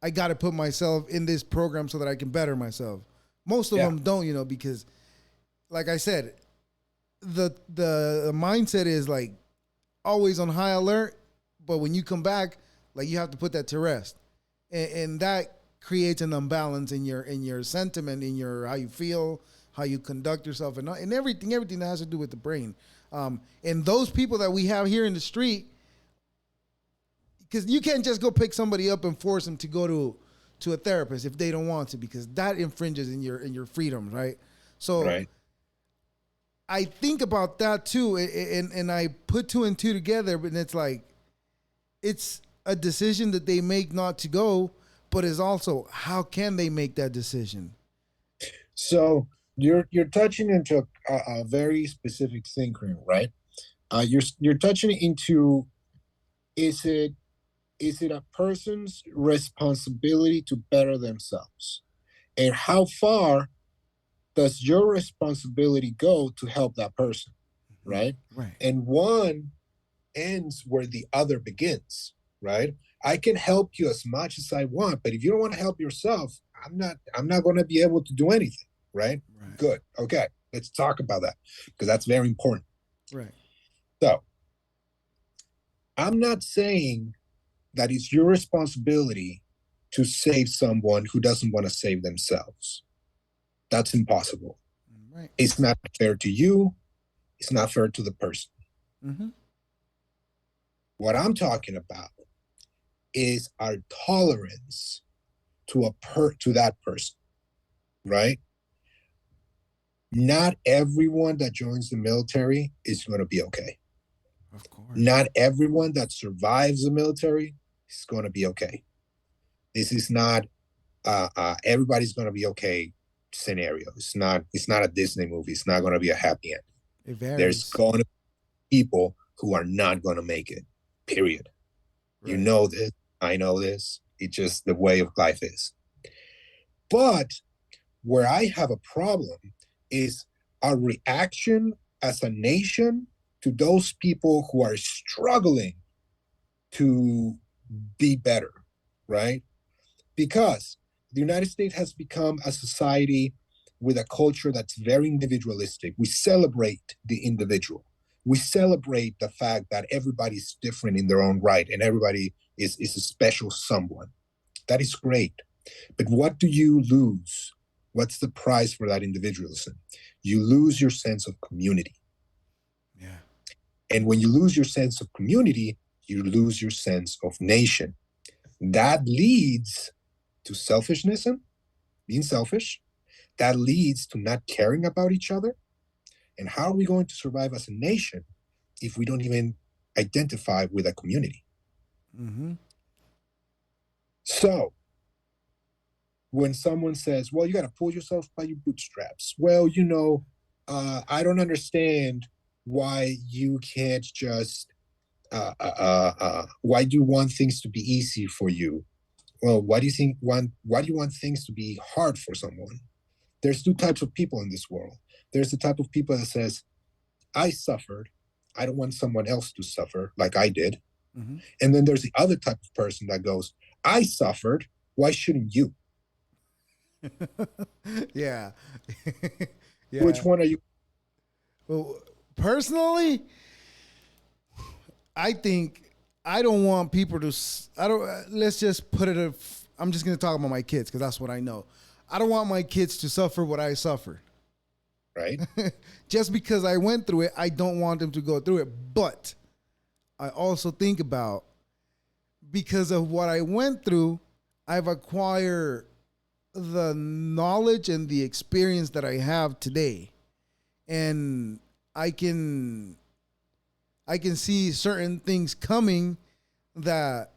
I got to put myself in this program so that I can better myself. Most of Yeah, them don't, because like I said, the mindset is like always on high alert, but when you come back, like you have to put that to rest, and that creates an imbalance in your sentiment, in your how you feel, how you conduct yourself, and everything that has to do with the brain. And those people that we have here in the street, because you can't just go pick somebody up and force them to go to a therapist if they don't want to, because that infringes in your freedom, right? So Right. I think about that too, and I put two and two together, but it's like it's a decision that they make not to go, but it's also how can they make that decision? So you're touching into a very specific thinking, right? You're touching into, is it a person's responsibility to better themselves, and how far does your responsibility go to help that person, right? Right. And one ends where the other begins, right? I can help you as much as I want, but if you don't want to help yourself, I'm not going to be able to do anything, right? Right. Good. Okay, let's talk about that, because that's very important. Right. So I'm not saying that it's your responsibility to save someone who doesn't want to save themselves. That's impossible. Right. It's not fair to you. It's not fair to the person. Mm-hmm. What I'm talking about is our tolerance to that person, right? Not everyone that joins the military is going to be okay. Of course. Not everyone that survives the military is going to be okay. This is not everybody's going to be okay scenario. It's not. It's not a Disney movie. It's not going to be a happy end. It There's varies. going to be people who are not going to make it. Period. You Right. know this. I know this. It's just the way of life is. But where I have a problem is our reaction as a nation to those people who are struggling to be better, right? Because the United States has become a society with a culture that's very individualistic. We celebrate the individual. We celebrate the fact that everybody's different in their own right and everybody is a special someone. That is great. But what do you lose? What's the price for that individualism? You lose your sense of community. Yeah. And when you lose your sense of community, you lose your sense of nation. That leads to selfishness, being selfish. That leads to not caring about each other. And how are we going to survive as a nation if we don't even identify with a community? Mm-hmm. So when someone says, well, you got to pull yourself by your bootstraps, well, I don't understand why you can't just, why do you want things to be easy for you? Well, why do you want things to be hard for someone? There's two types of people in this world. There's the type of people that says, I suffered. I don't want someone else to suffer like I did. Mm-hmm. And then there's the other type of person that goes, I suffered. Why shouldn't you? Yeah. Which Yeah. one are you? Well, personally, I think I don't want people to. I don't. Let's just put it. I'm just gonna talk about my kids because that's what I know. I don't want my kids to suffer what I suffered. Right? Just because I went through it, I don't want them to go through it. But I also think about because of what I went through, I've acquired the knowledge and the experience that I have today, and I can I can see certain things coming that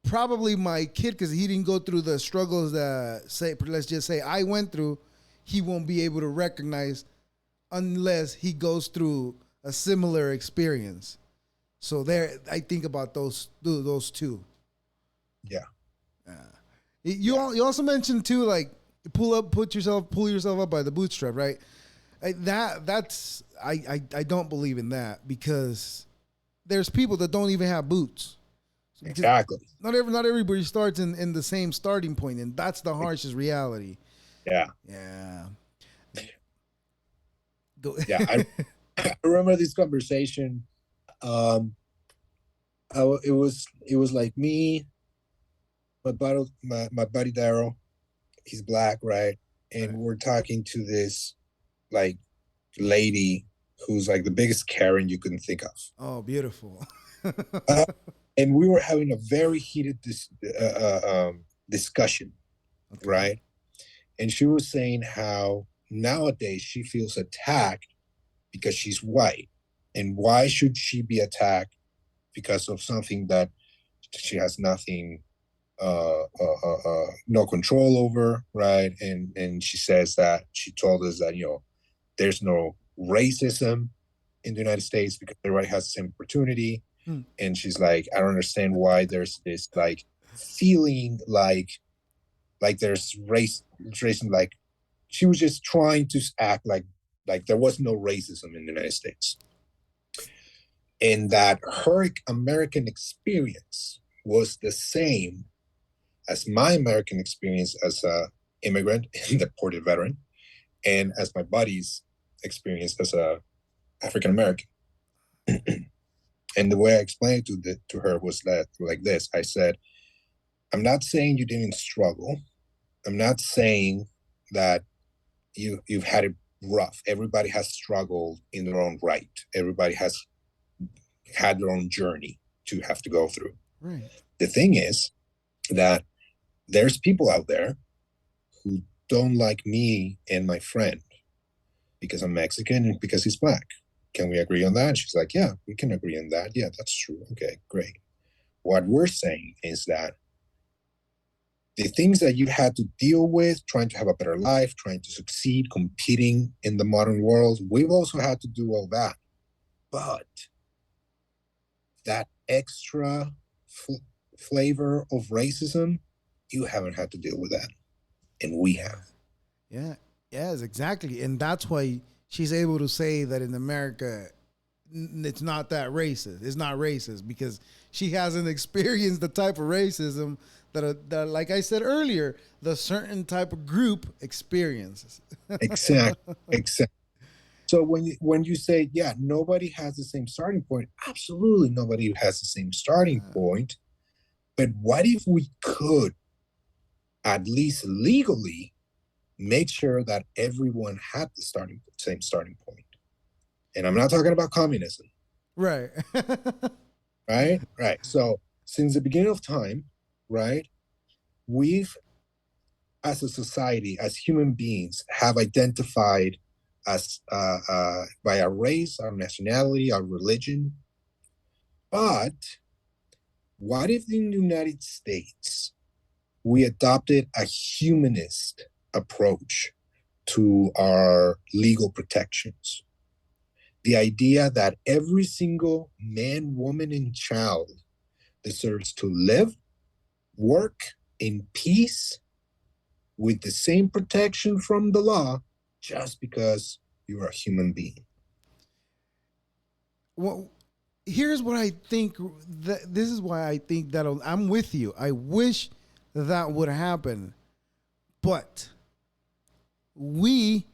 probably my kid, because he didn't go through the struggles that say let's just say I went through, he won't be able to recognize unless he goes through a similar experience. So there, I think about those two. Yeah. You also mentioned too, like pull yourself up by the bootstrap, right? I don't believe in that because there's people that don't even have boots. Because Exactly. not everybody starts in the same starting point, and that's the harshest reality. Yeah. Yeah. Yeah. I remember this conversation. Um, it was like me, my buddy Daryl. He's black, right? and we're talking to this like lady who's like the biggest Karen you couldn't think of. Oh, beautiful. Uh, and we were having a very heated discussion, Okay. right? And she was saying how nowadays she feels attacked because she's white. And why should she be attacked because of something that she has nothing, no control over, right? And she says that she told us that there's no racism in the United States because everybody has the same opportunity. Hmm. And she's like, I don't understand why there's this like feeling like there's racism. Like she was just trying to act like there was no racism in the United States, and that her American experience was the same as my American experience as a immigrant and deported veteran, and as my buddy's experience as a African American. And the way I explained to her was that like this: I said, I'm not saying you didn't struggle. I'm not saying that you've had it rough. Everybody has struggled in their own right. Everybody has had their own journey to have to go through. Right. The thing is that there's people out there who don't like me and my friend because I'm Mexican and because he's black. Can we agree on that? She's like, yeah, we can agree on that. Yeah, that's true. Okay, great. What we're saying is that the things that you had to deal with, trying to have a better life, trying to succeed, competing in the modern world, we've also had to do all that. But that extra flavor of racism, you haven't had to deal with that. And we Yeah. have. Yeah. Yes, exactly. And that's why she's able to say that in America, it's not that racist. It's not racist because she hasn't experienced the type of racism that like I said earlier, the certain type of group experiences. Exactly. Exactly. So when you say, yeah, nobody has the same starting point, absolutely nobody has the same starting point. But what if we could, at least legally, make sure that everyone had the same starting point? And I'm not talking about communism, Right. right? Right. So since the beginning of time, right, we've, as a society, as human beings, have identified as by our race, our nationality, our religion. But what if in the United States we adopted a humanist approach to our legal protections? The idea that every single man, woman, and child deserves to live, work in peace with the same protection from the law just because you're a human being. Well, here's what I think. This is why I think that I'm with you. I wish that would happen, but we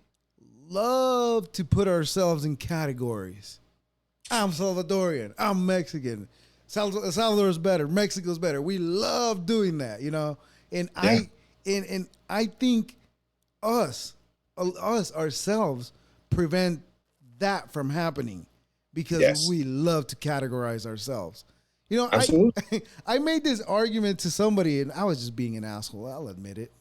love to put ourselves in categories. I'm Salvadorian. I'm Mexican. Salvador's better. Mexico's better. We love doing that, you know. And Yeah. and I think us ourselves prevent that from happening because Yes. we love to categorize ourselves. You know, Absolutely. I made this argument to somebody, and I was just being an asshole. I'll admit it.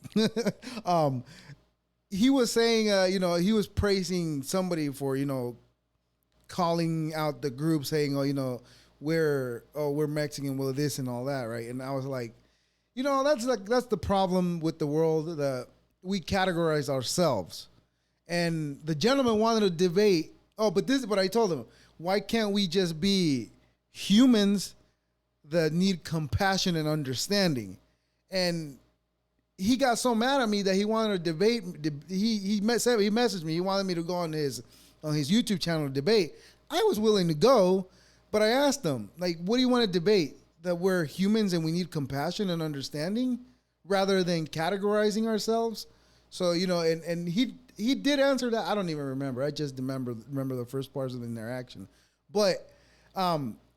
He was saying, he was praising somebody for, calling out the group, saying, we're Mexican, well, this and all that, right? And I was like, that's the problem with the world, that we categorize ourselves. And the gentleman wanted to debate. Oh, but this is what I told him. Why can't we just be humans that need compassion and understanding? And he got so mad at me that he wanted to debate. He messaged me. He wanted me to go on his YouTube channel to debate. I was willing to go, but I asked him, like, what do you want to debate? That we're humans and we need compassion and understanding rather than categorizing ourselves. So, and he did answer that. I don't even remember. I just remember the first parts of the interaction. But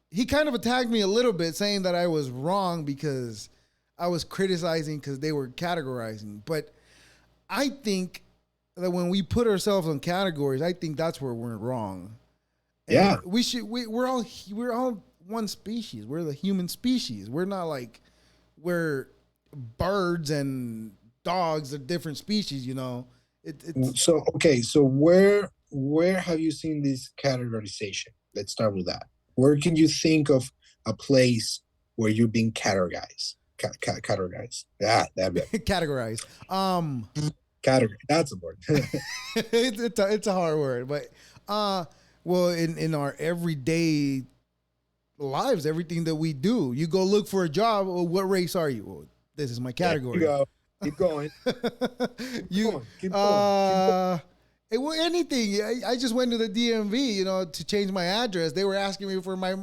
he kind of attacked me a little bit, saying that I was wrong because I was criticizing because they were categorizing. But I think that when we put ourselves on categories, I think that's where we're wrong. And Yeah. we're all one species. We're the human species. We're not like we're birds and dogs are different species. You know, it's So okay, so where have you seen this categorization? Let's start with that. Where can you think of a place where you're being categorized? Categorized. That categorized. category. That's a word. It's a hard word, but well, in our everyday lives, everything that we do, you go look for a job. Well, what race are you? Well, this is my There you category. go. Keep going. You Keep going. Keep going. well, anything. I just went to the DMV, you know, to change my address. They were asking me for my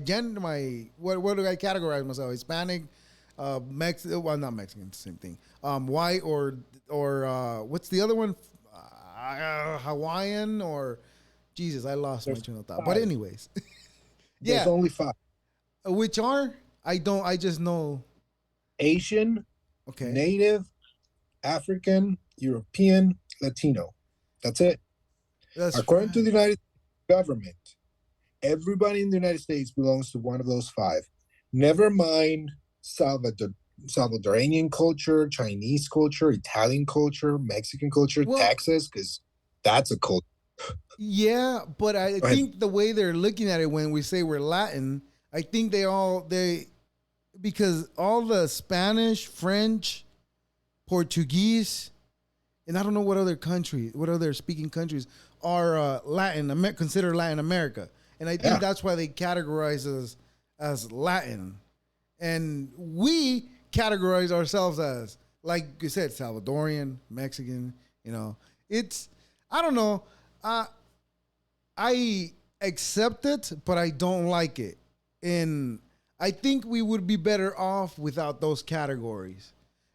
gender, my what do I categorize myself? Hispanic, Mexican. Well, not Mexican, same thing. White or what's the other one? Hawaiian or Jesus, I lost my There's train of thought. But five. anyways, There's yeah. only five. Which are I don't. I just know. Asian, Okay, Native, African, European, Latino. That's it. that's According to right. the United States government, everybody in the United States belongs to one of those five. Never mind Salvadorian culture, Chinese culture, Italian culture, Mexican culture, Well, Texas, because that's a culture. yeah, but I Go ahead. think the way they're looking at it when we say we're Latin, I think they because all the Spanish, French, Portuguese, and I don't know what other speaking countries are considered Latin America, and I think Yeah. that's why they categorize us as Latin, and we categorize ourselves as, like you said, Salvadorian, Mexican. You know, it's I don't know. I accept it, but I don't like it. And I think we would be better off without those categories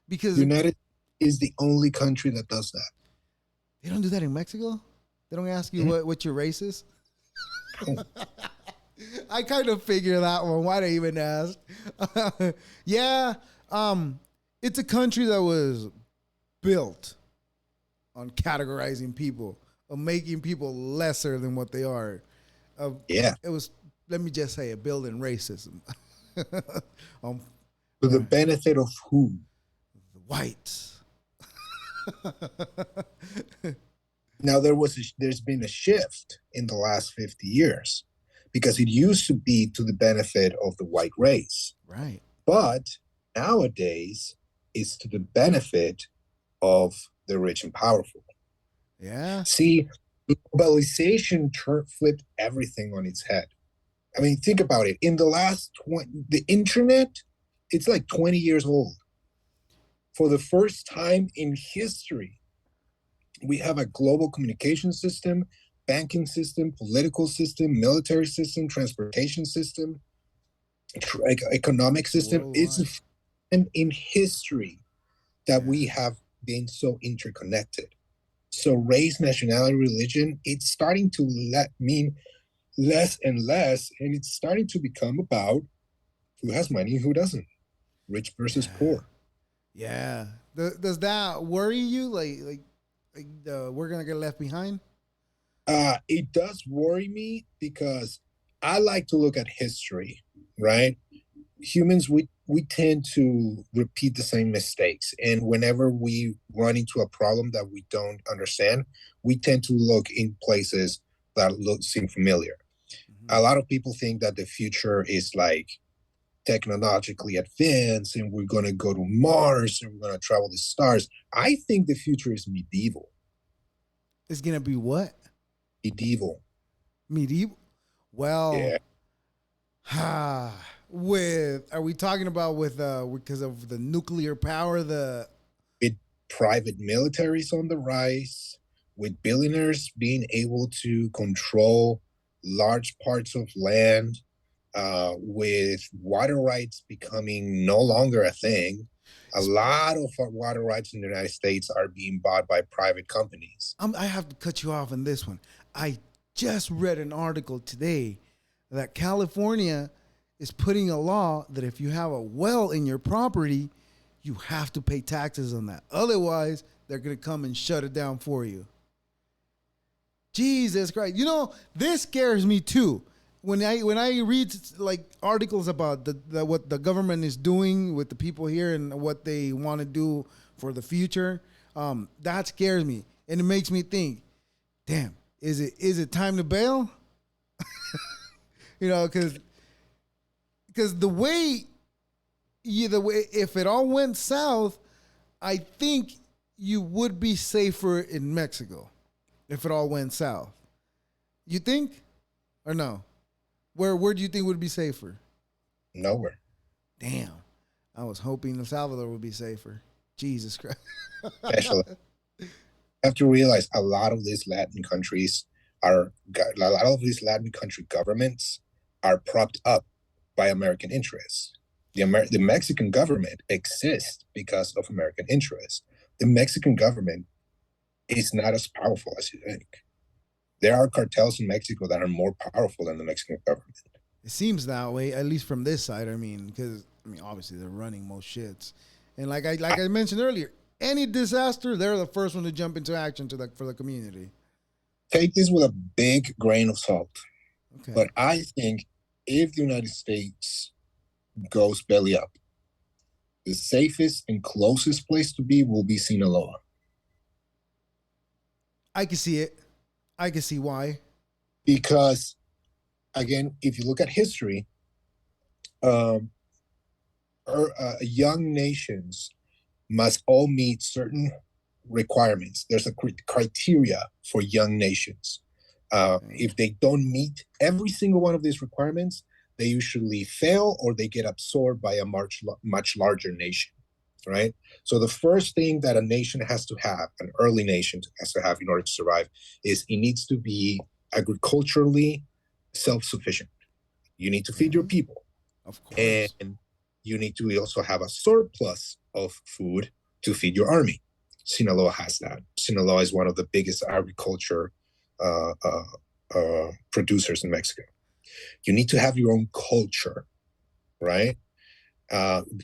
because United is the only country that does that. they don't do that in Mexico. They don't ask you what your race is. I kind of figure that one. Why they even ask? Yeah, it's a country that was built on categorizing people, of making people lesser than what they are. Yeah. It was, let me just say, a building racism. um, For the benefit of who? whites. Now there's been a shift in the last 50 years because it used to be to the benefit of the white race. Right. But nowadays it's to the benefit of the rich and powerful. Yeah. See, globalization flipped everything on its head. I mean, think about it. In the last 20, the internet, it's like 20 years old. For the first time in history, we have a global communication system, banking system, political system, military system, transportation system, economic system. It's Worldwide. in history that Yeah. we have been so interconnected. So race, nationality, religion, it's starting to mean less and less, and it's starting to become about who has money and who doesn't, rich versus Yeah. poor. Yeah. Does that worry you? We're gonna get left behind. It does worry me because I like to look at history, right? Humans, we tend to repeat the same mistakes, and whenever we run into a problem that we don't understand, we tend to look in places that seem familiar. Mm-hmm. A lot of people think that the future is like technologically advanced and we're going to go to Mars and we're going to travel the stars. I think the future is medieval. It's gonna be what? Medieval. Medieval. Well, Yeah. with are we talking about with because of the nuclear power? The With private militaries on the rise, with billionaires being able to control large parts of land, with water rights becoming no longer a thing. A lot of water rights in the United States are being bought by private companies. I have to cut you off on this one. I just read an article today that California is putting a law that if you have a well in your property, you have to pay taxes on that. Otherwise, they're gonna come and shut it down for you. Jesus Christ! You know, this scares me too. When I read like articles about the what the government is doing with the people here and what they want to do for the future, that scares me, and it makes me think, damn, is it time to bail? You know, because the way if it all went south, I think you would be safer in Mexico if it all went south. You think or no? Where do you think would be safer? Nowhere. Damn, I was hoping El Salvador would be safer. Jesus Christ. Especially, you have to realize a lot of these Latin countries a lot of these Latin country governments are propped up by American interests. The Mexican government exists because of American interests. The Mexican government is not as powerful as you think. There are cartels in Mexico that are more powerful than the Mexican government. It seems that way, at least from this side. I mean, because obviously they're running most shits, and like I mentioned earlier, any disaster, they're the first one to jump into action for the community. Take this with a big grain of salt. Okay. But I think if the United States goes belly up, the safest and closest place to be will be Sinaloa. I can see it. I can see why. Because, again, if you look at history, um, young nations must all meet certain requirements. There's a criteria for young nations. If they don't meet every single one of these requirements, they usually fail or they get absorbed by a much larger nation, right? So the first thing that a nation has to have, an early nation has to have in order to survive, is it needs to be agriculturally self-sufficient. You need to feed your people. Of course. And you need to also have a surplus of food to feed your army. Sinaloa has that. Sinaloa is one of the biggest agriculture producers in Mexico. You need to have your own culture, right?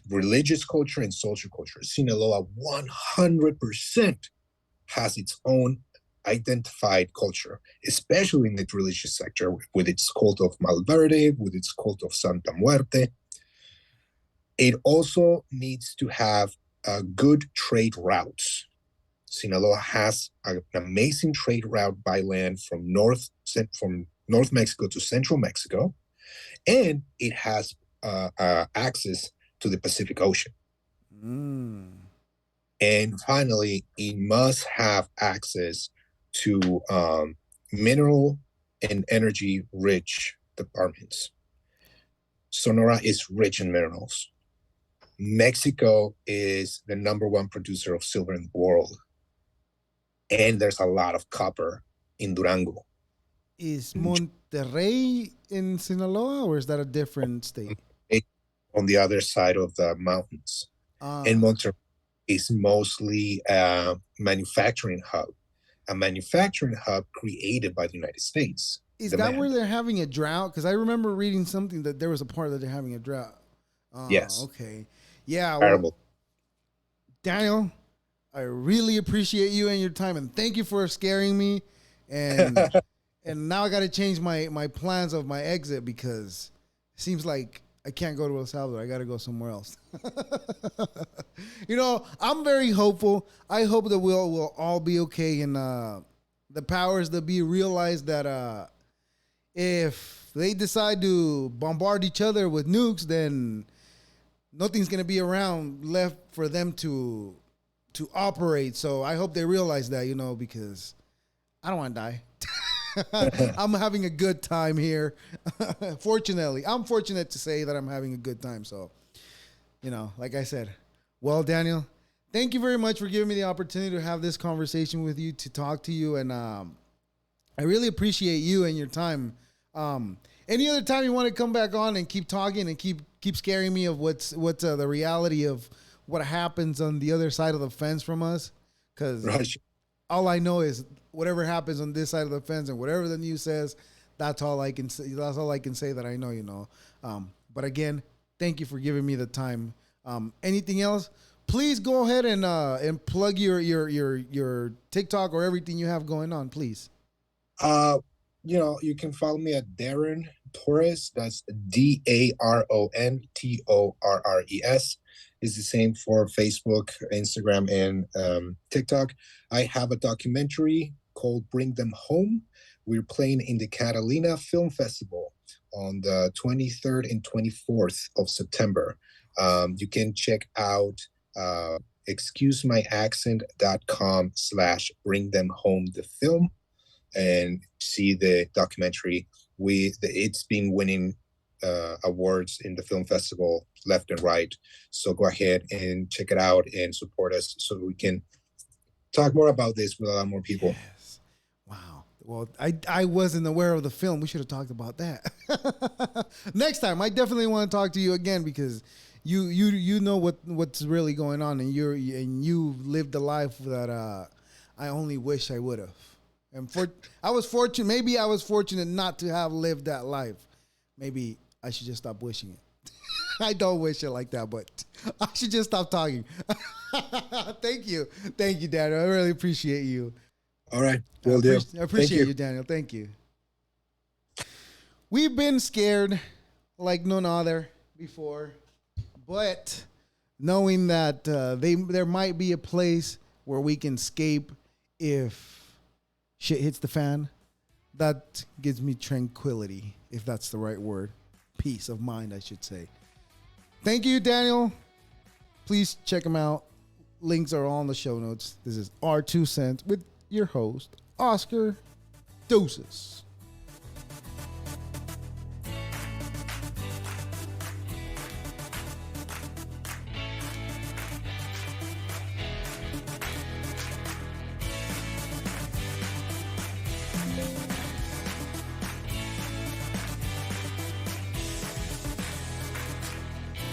Religious culture and social culture. Sinaloa 100% has its own identified culture, especially in the religious sector, with its cult of Malverde, with its cult of Santa Muerte. It also needs to have good trade routes. Sinaloa has an amazing trade route by land from North Mexico to Central Mexico, and it has access to the Pacific Ocean. And finally, it must have access to mineral and energy-rich departments. Sonora is rich in minerals. Mexico is the #1 producer of silver in the world. And there's a lot of copper in Durango. Is Monterrey in Sinaloa, or is that a different state? On the other side of the mountains. And Monterrey is mostly a manufacturing hub created by the United States. Is that where they're having a drought? Because I remember reading something that there was a part that they're having a drought. Yes. Okay. Yeah. Well, Daniel, I really appreciate you and your time, and thank you for scaring me. And and now I got to change my plans of my exit because it seems like I can't go to El Salvador. I got to go somewhere else. I'm very hopeful. I hope that we'll all be okay, and the powers that be realize that if they decide to bombard each other with nukes, then nothing's gonna be around left for them to operate. So I hope they realize that, because I don't want to die. I'm having a good time here. Fortunately, I'm fortunate to say that I'm having a good time. So, like I said, well, Daniel, thank you very much for giving me the opportunity to have this conversation with you, to talk to you. And I really appreciate you and your time. Any other time you want to come back on and keep talking and keep scaring me of what's the reality of what happens on the other side of the fence from us, because all I know is whatever happens on this side of the fence and whatever the news says, that's all I can say. That's all I can say that I know. But again, thank you for giving me the time. Anything else Please go ahead and plug your TikTok or everything you have going on, please. You can follow me at Darren Torres. That's DARON TORRES. Is the same for Facebook, Instagram, and TikTok. I have a documentary called Bring Them Home. We're playing in the Catalina Film Festival on the 23rd and 24th of September. You can check out excusemyaccent.com/bring them home the film and see the documentary. It's been winning awards in the film festival left and right. So go ahead and check it out and support us so we can talk more about this with a lot more people. Yes. Wow. Well, I wasn't aware of the film. We should have talked about that. Next time, I definitely want to talk to you again because you know what's really going on, and you've lived a life that I only wish I would have. And I was fortunate. Maybe I was fortunate not to have lived that life. Maybe I should just stop wishing it. I don't wish it like that, but I should just stop talking. Thank you, Daniel. I really appreciate you. All right, will do. I appreciate you, Daniel. Thank you. We've been scared like none other before, but knowing that there might be a place where we can escape if shit hits the fan, that gives me tranquility, if that's the right word. Peace of mind, I should say. Thank you, Daniel. Please check him out. Links are all in the show notes. This is R2 Cents with your host, Oscar Doses.